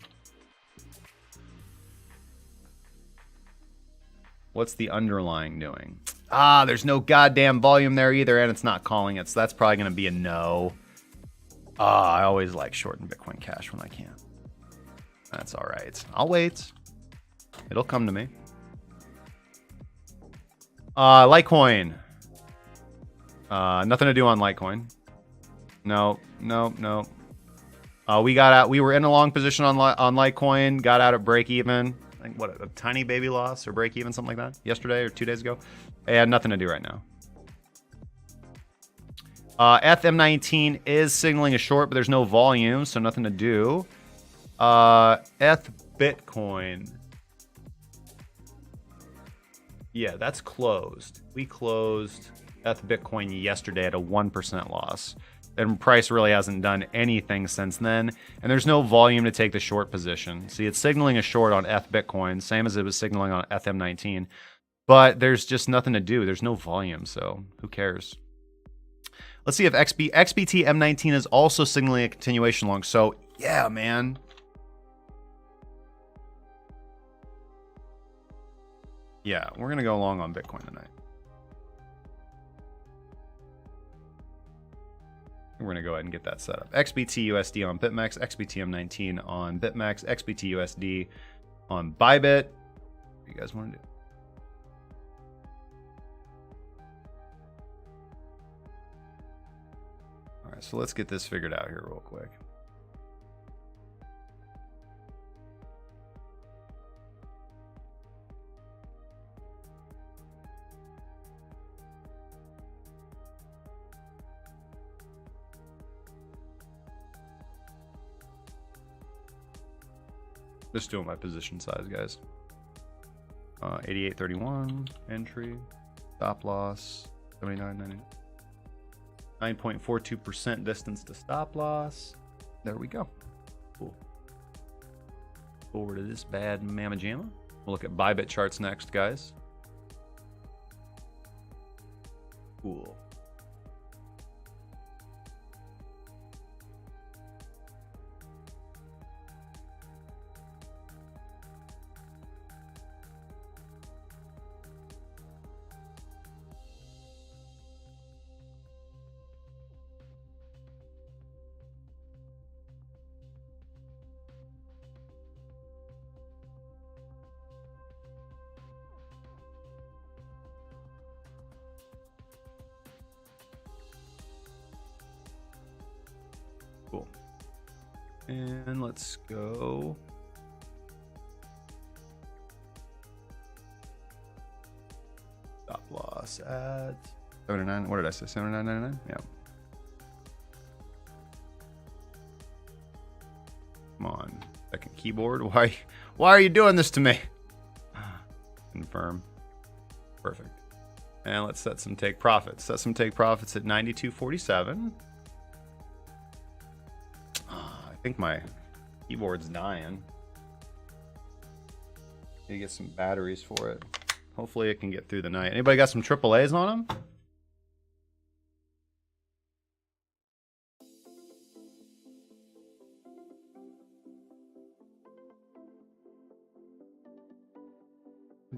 What's the underlying doing? Ah, there's no goddamn volume there either, and it's not calling it, so that's probably going to be a no. I always like shorting Bitcoin Cash when I can. That's all right. I'll wait. It'll come to me. Litecoin. Nothing to do on Litecoin. No. We got out. We were in a long position on Litecoin. Got out at break even. I think what a tiny baby loss or break even, something like that. Yesterday or 2 days ago. And nothing to do right now. FM19 is signaling a short, but there's no volume, so nothing to do. ETH Bitcoin. Yeah, that's closed. We closed ETH Bitcoin yesterday at a 1% loss. And price really hasn't done anything since then. And there's no volume to take the short position. See, it's signaling a short on ETH Bitcoin, same as it was signaling on FM19. But there's just nothing to do. There's no volume, so who cares? Let's see if XBT M19 is also signaling a continuation long. So, yeah, man. Yeah, we're going to go long on Bitcoin tonight. We're going to go ahead and get that set up. XBT USD on BitMEX, XBT M19 on BitMEX, XBT USD on ByBit. What do you guys want to do? All right, so let's get this figured out here real quick. Just doing my position size, guys. 88.31 entry, stop loss 79.99. 9.42% distance to stop loss. There we go. Cool. Forward to this bad mamma jamma. We'll look at ByBit charts next, guys. Cool. Cool. And let's go. Stop loss at 79. What did I say? 79.99? Yeah. Come on. Second keyboard. Why are you doing this to me? Confirm. Perfect. And let's set some take profits. Set some take profits at 92.47. I think my keyboard's dying. Need to get some batteries for it. Hopefully it can get through the night. Anybody got some AAAs on them?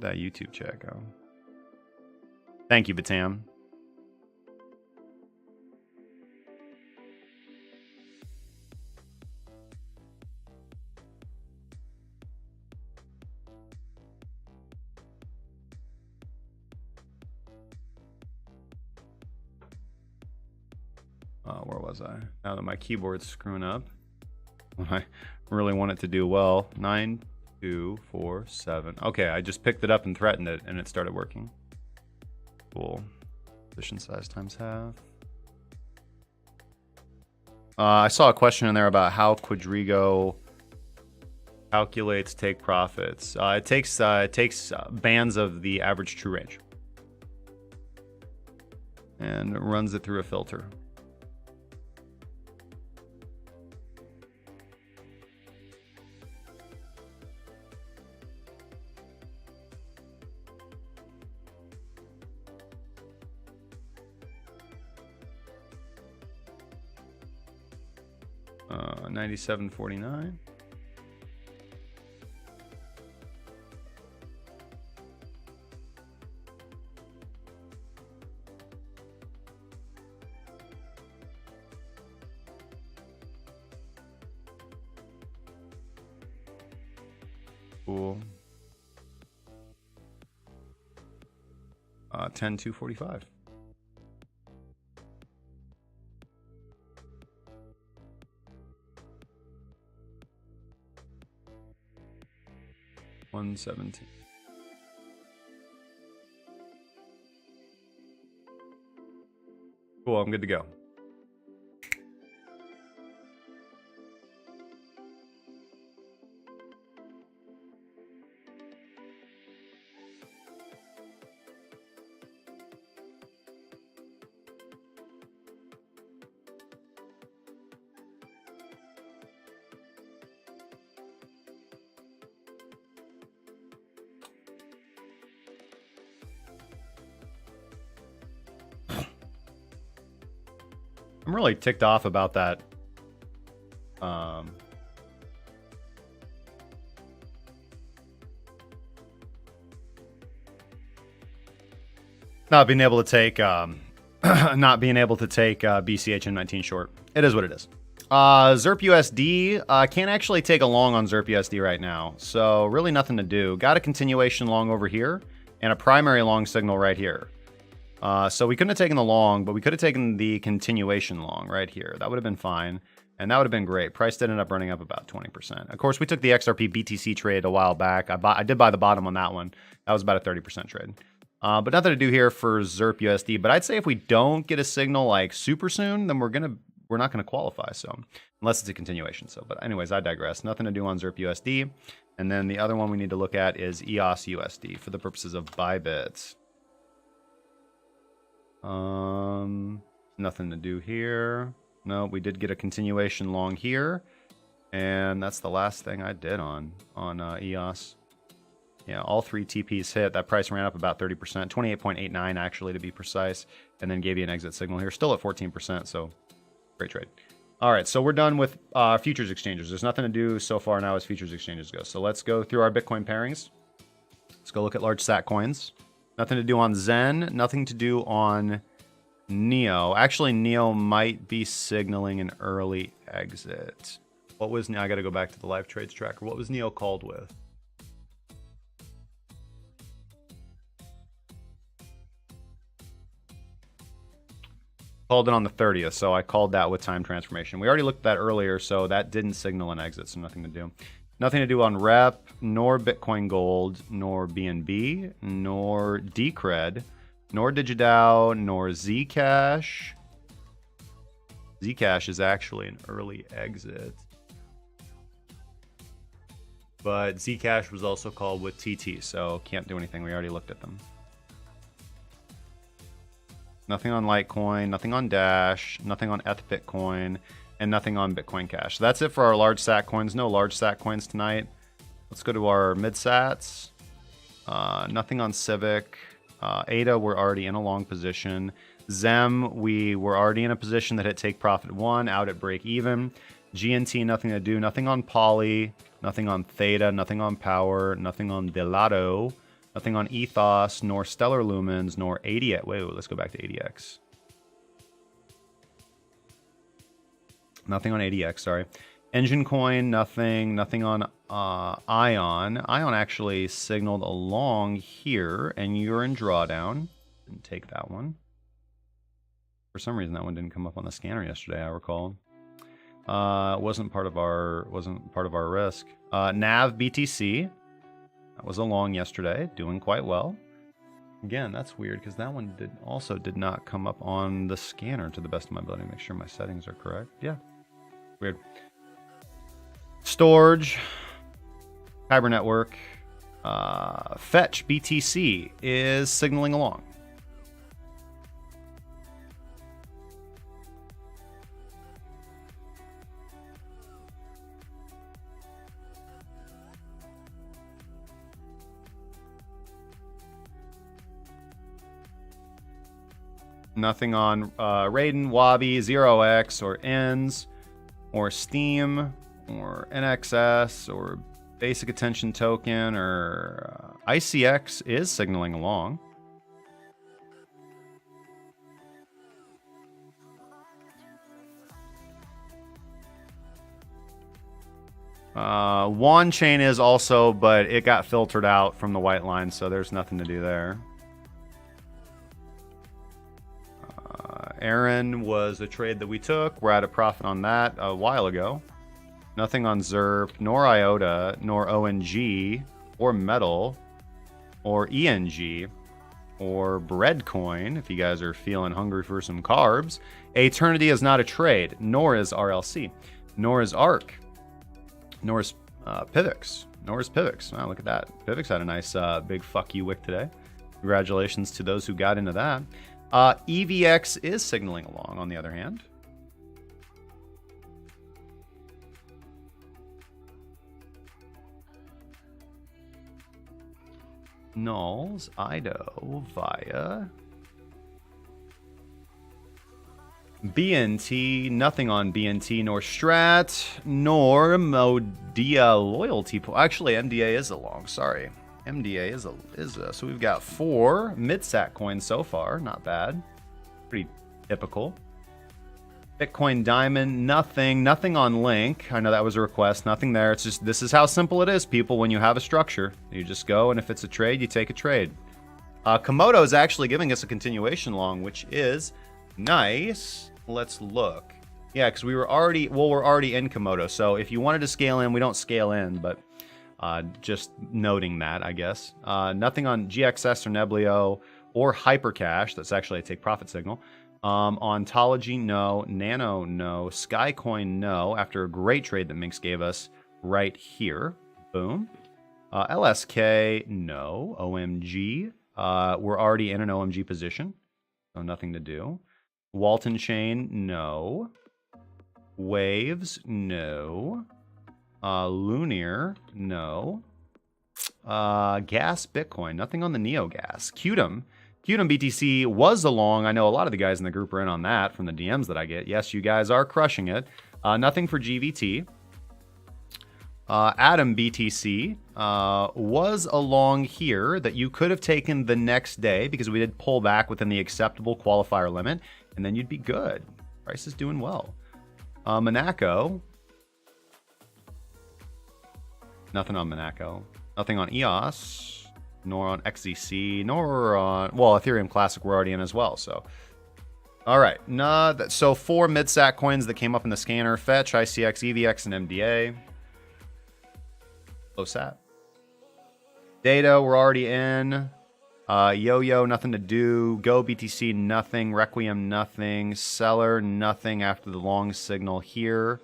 Where'd that YouTube chat go? Thank you, Batam. Where was I? Now that my keyboard's screwing up, when I really want it to do well. 9, 2, 4, 7. Okay, I just picked it up and threatened it, and it started working. Cool. Position size times half. I saw a question in there about how Quadriga calculates take profits. It takes bands of the average true range and runs it through a filter. $97.49. Cool. 10,245. $117. Cool, I'm good to go. I'm really ticked off about that. Not being able to take BCH and 19 short. It is what it is. ZERP USD can't actually take a long on ZERP USD right now, so really nothing to do. Got a continuation long over here and a primary long signal right here. So we couldn't have taken the long, but we could have taken the continuation long right here. That would have been fine, and that would have been great. Price did end up running up about 20%. Of course, we took the XRP BTC trade a while back. I did buy the bottom on that one. That was about a 30% trade. But nothing to do here for ZERP USD. But I'd say if we don't get a signal like super soon, then we're not gonna qualify. So unless it's a continuation. So, but anyways, I digress. Nothing to do on ZERP USD. And then the other one we need to look at is EOS USD for the purposes of ByBit. Nothing to do here. No, we did get a continuation long here, and that's the last thing I did on EOS. Yeah, all three TPs hit. That price ran up about 30%, 28.89 actually to be precise, and then gave you an exit signal here. Still at 14%, so great trade. All right, so we're done with futures exchanges. There's nothing to do so far now as futures exchanges go. So let's go through our Bitcoin pairings. Let's go look at large sat coins. Nothing to do on Zen. Nothing to do on Neo. Actually, Neo might be signaling an early exit. What was Neo? I got to go back to the live trades tracker. What was Neo called with? Called it on the 30th, so I called that with time transformation. We already looked at that earlier, so that didn't signal an exit, so nothing to do. Nothing to do on Rep, nor Bitcoin Gold, nor BNB, nor Decred, nor DigiDAO, nor Zcash. Zcash is actually an early exit. But Zcash was also called with TT, so can't do anything. We already looked at them. Nothing on Litecoin, nothing on Dash, nothing on ETH Bitcoin, and nothing on Bitcoin Cash. So that's it for our large sat coins. No large sat coins tonight. Let's go to our mid sats. Nothing on Civic. ADA, we're already in a long position. Zem, we were already in a position that hit take profit 1, out at break even. GNT, nothing to do. Nothing on Poly, nothing on Theta, nothing on Power, nothing on Delato. Nothing on Ethos, nor Stellar Lumens, nor ADX. Wait, let's go back to ADX. Nothing on ADX, sorry. Engine Coin, nothing. Nothing on Ion. Ion actually signaled along here, and you're in drawdown. Didn't take that one. For some reason, that one didn't come up on the scanner yesterday, I recall. Wasn't part of our risk. Nav BTC. That was along yesterday, doing quite well. Again, that's weird because that one did not come up on the scanner to the best of my ability. Make sure my settings are correct. Yeah, weird. Storage, Kyber Network, Fetch BTC is signaling along. Nothing on Raiden, Wabi, 0x, or ENS, or Steam, or NXS, or Basic Attention Token, or ICX is signaling along. One chain is also, but it got filtered out from the white line, so there's nothing to do there. Aaron was a trade that we took. We're at a profit on that a while ago. Nothing on ZERP, nor IOTA, nor ONG, or Metal, or ENG, or Breadcoin, if you guys are feeling hungry for some carbs. Eternity is not a trade, nor is RLC, nor is ARC, nor is Pivx, nor is Pivx. Wow, look at that. Pivx had a nice big fuck you wick today. Congratulations to those who got into that. EVX is signaling along, on the other hand. Nulls, IDO, VIA. BNT, nothing on BNT, nor Strat, nor Modia Loyalty. Actually, MDA is along, sorry. MDA is so we've got 4 mid-sat coins so far, not bad. Pretty typical. Bitcoin Diamond, nothing on Link. I know that was a request, nothing there. It's just, this is how simple it is, people, when you have a structure. You just go, and if it's a trade, you take a trade. Komodo is actually giving us a continuation long, which is nice. Let's look. Yeah, because we're already in Komodo, so if you wanted to scale in, we don't scale in, but just noting that, I guess. Nothing on GXS or Neblio or Hypercash. That's actually a take profit signal. Ontology, no. Nano, no. Skycoin, no. After a great trade that Minx gave us right here. Boom. LSK, no. OMG. We're already in an OMG position, so nothing to do. Walton Chain, no. Waves, no. Lunar, no. Gas Bitcoin, nothing on the NeoGas. Qtum BTC was along. I know a lot of the guys in the group are in on that from the DMs that I get. Yes, you guys are crushing it. Nothing for GVT. Atom BTC was along here that you could have taken the next day because we did pull back within the acceptable qualifier limit, and then you'd be good. Price is doing well. Monaco. Nothing on Monaco. Nothing on EOS, nor on XZC, nor on, well, Ethereum Classic we're already in as well, so. All right, so 4 mid-sat coins that came up in the scanner: Fetch, ICX, EVX, and MDA. Low sat. Data, we're already in. Yo-Yo, nothing to do. Go BTC, nothing. Requiem, nothing. Seller, nothing after the long signal here.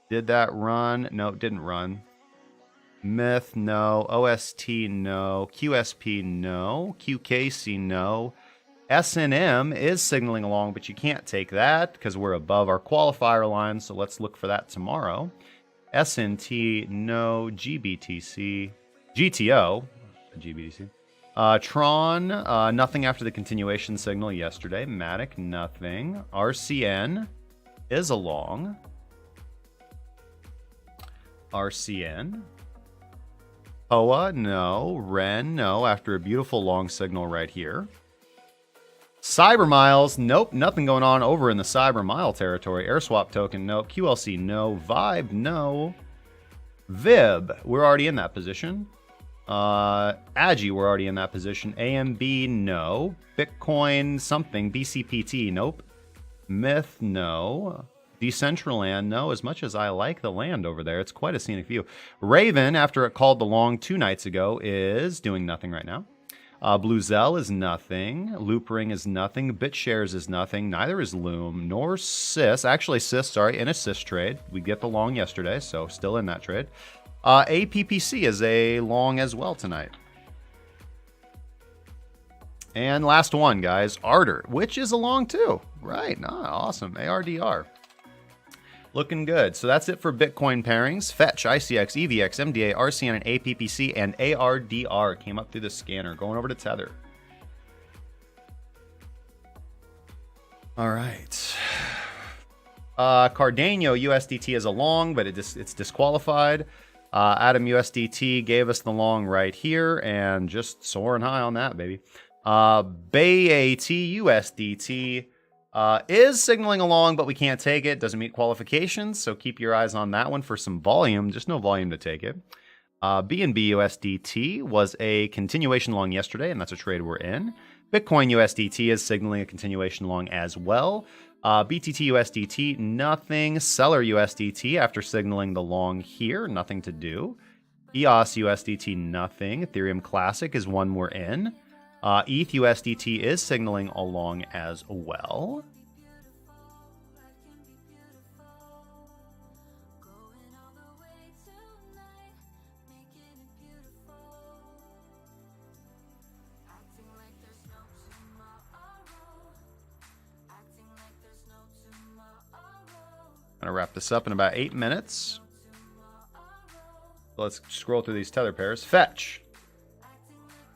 Did that run? No, it didn't run. Myth, no. OST, no. QSP, no. QKC, no. SNM is signaling along, but you can't take that because we're above our qualifier line, so let's look for that tomorrow. SNT, no. GBTC. GTO. GBTC. Tron, nothing after the continuation signal yesterday. Matic, nothing. RCN is along. RCN. POA, no. REN, no. After a beautiful long signal right here. Cyber Miles, nope. Nothing going on over in the Cyber Mile territory. AirSwap token, no. QLC, no. Vibe, no. VIB, we're already in that position. Agi, we're already in that position. AMB, no. Bitcoin, something. BCPT, nope. Myth, no. Decentraland, no. As much as I like the land over there, it's quite a scenic view. Raven, after it called the long 2 nights ago, is doing nothing right now. Blue Zell is nothing. Loopring is nothing. BitShares is nothing. Neither is Loom nor Sys. Actually, Sys, sorry, in a Sys trade. We get the long yesterday, so still in that trade. APPC is a long as well tonight. And last one, guys, Ardor, which is a long too. Right, awesome. ARDR. Looking good. So that's it for Bitcoin pairings. Fetch, ICX, EVX, MDA, RCN, and APPC, and ARDR came up through the scanner. Going over to Tether. All right. Cardano USDT is a long, but it's disqualified. Atom USDT gave us the long right here, and just soaring high on that, baby. BayAT USDT is signaling along, but we can't take it. Doesn't meet qualifications, so keep your eyes on that one for some volume. Just no volume to take it. BNB USDT was a continuation long yesterday, and that's a trade we're in. Bitcoin USDT is signaling a continuation long as well. BTT USDT, nothing. Seller USDT after signaling the long here, nothing to do. EOS USDT, nothing. Ethereum Classic is one we're in. ETH USDT is signaling along as well. I'm gonna wrap this up in about 8 minutes. Let's scroll through these tether pairs. Fetch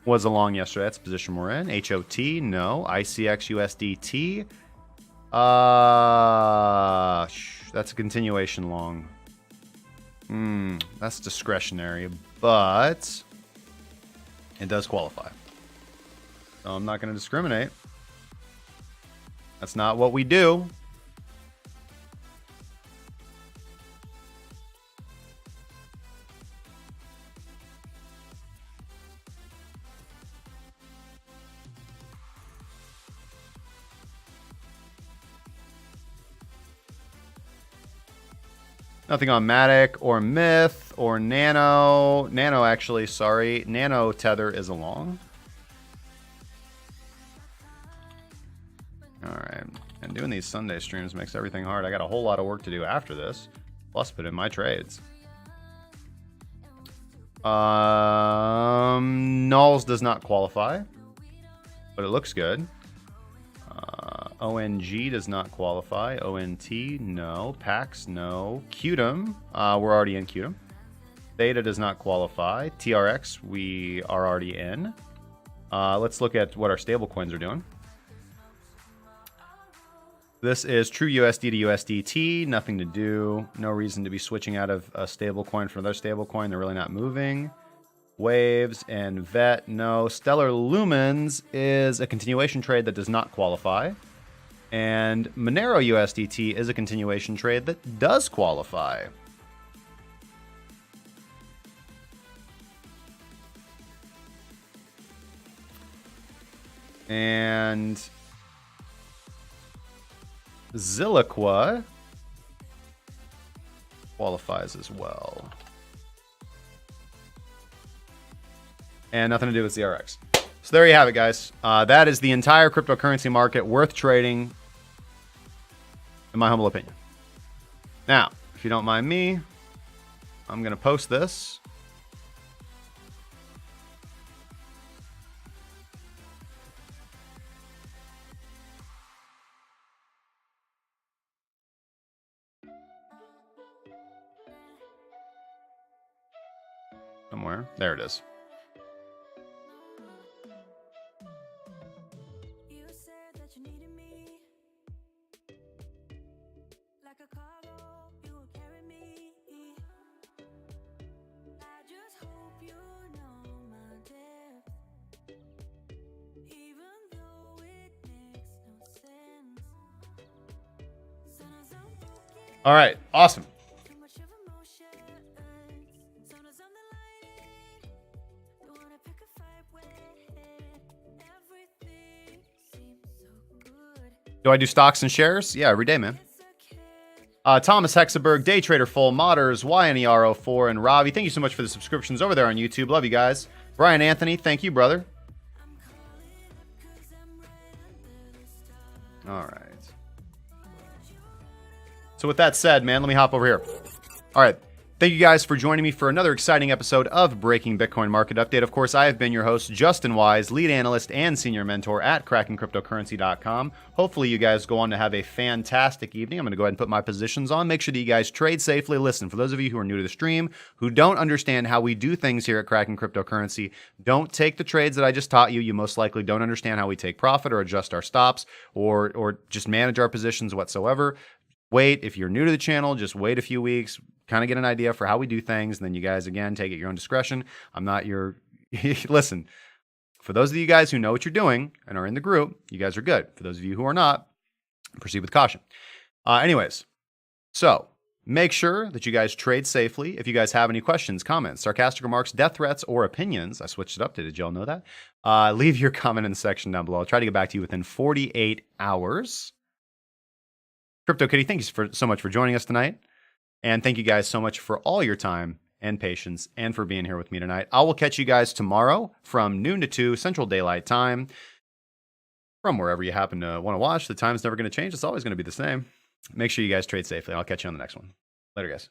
was a long yesterday. That's the position we're in. HOT, no. ICX USDT. That's a continuation long. That's discretionary, but it does qualify. So I'm not going to discriminate. That's not what we do. Nothing on Matic or Myth or Nano. Nano, actually, sorry. Nano Tether is a long. All right. And doing these Sunday streams makes everything hard. I got a whole lot of work to do after this, plus put in my trades. Nulls does not qualify, but it looks good. ONG does not qualify. ONT, no. PAX, no. QDM, we're already in QDM. Theta does not qualify. TRX, we are already in. Let's look at what our stable coins are doing. This is true USD to USDT. Nothing to do. No reason to be switching out of a stable coin for another stable coin. They're really not moving. Waves and VET, no. Stellar Lumens is a continuation trade that does not qualify. And Monero USDT is a continuation trade that does qualify. And Ziliqua qualifies as well. And nothing to do with ZRX. So there you have it, guys. That is the entire cryptocurrency market worth trading, in my humble opinion. Now, if you don't mind me, I'm going to post this. Somewhere. There it is. All right, awesome. Do I do stocks and shares? Yeah, every day, man. Thomas Hexaberg, Day Trader Full, Modders, YNER04, and Ravi, thank you so much for the subscriptions over there on YouTube. Love you guys. Brian Anthony, thank you, brother. All right. So with that said, man, let me hop over here. All right. Thank you guys for joining me for another exciting episode of Breaking Bitcoin Market Update. Of course, I have been your host, Justin Wise, lead analyst and senior mentor at CrackingCryptocurrency.com. Hopefully, you guys go on to have a fantastic evening. I'm going to go ahead and put my positions on. Make sure that you guys trade safely. Listen, for those of you who are new to the stream, who don't understand how we do things here at Cracking Cryptocurrency, don't take the trades that I just taught you. You most likely don't understand how we take profit or adjust our stops or just manage our positions whatsoever. Wait, if you're new to the channel, just wait a few weeks, kind of get an idea for how we do things, and then you guys, again, take it at your own discretion. I'm not your... Listen, for those of you guys who know what you're doing and are in the group, you guys are good. For those of you who are not, proceed with caution. Anyways, so make sure that you guys trade safely. If you guys have any questions, comments, sarcastic remarks, death threats, or opinions, I switched it up. Did y'all know that? Leave your comment in the section down below. I'll try to get back to you within 48 hours. CryptoKitty, thank you so much for joining us tonight. And thank you guys so much for all your time and patience and for being here with me tonight. I will catch you guys tomorrow from noon to 2 Central Daylight Time. From wherever you happen to want to watch. The time's never going to change. It's always going to be the same. Make sure you guys trade safely. I'll catch you on the next one. Later, guys.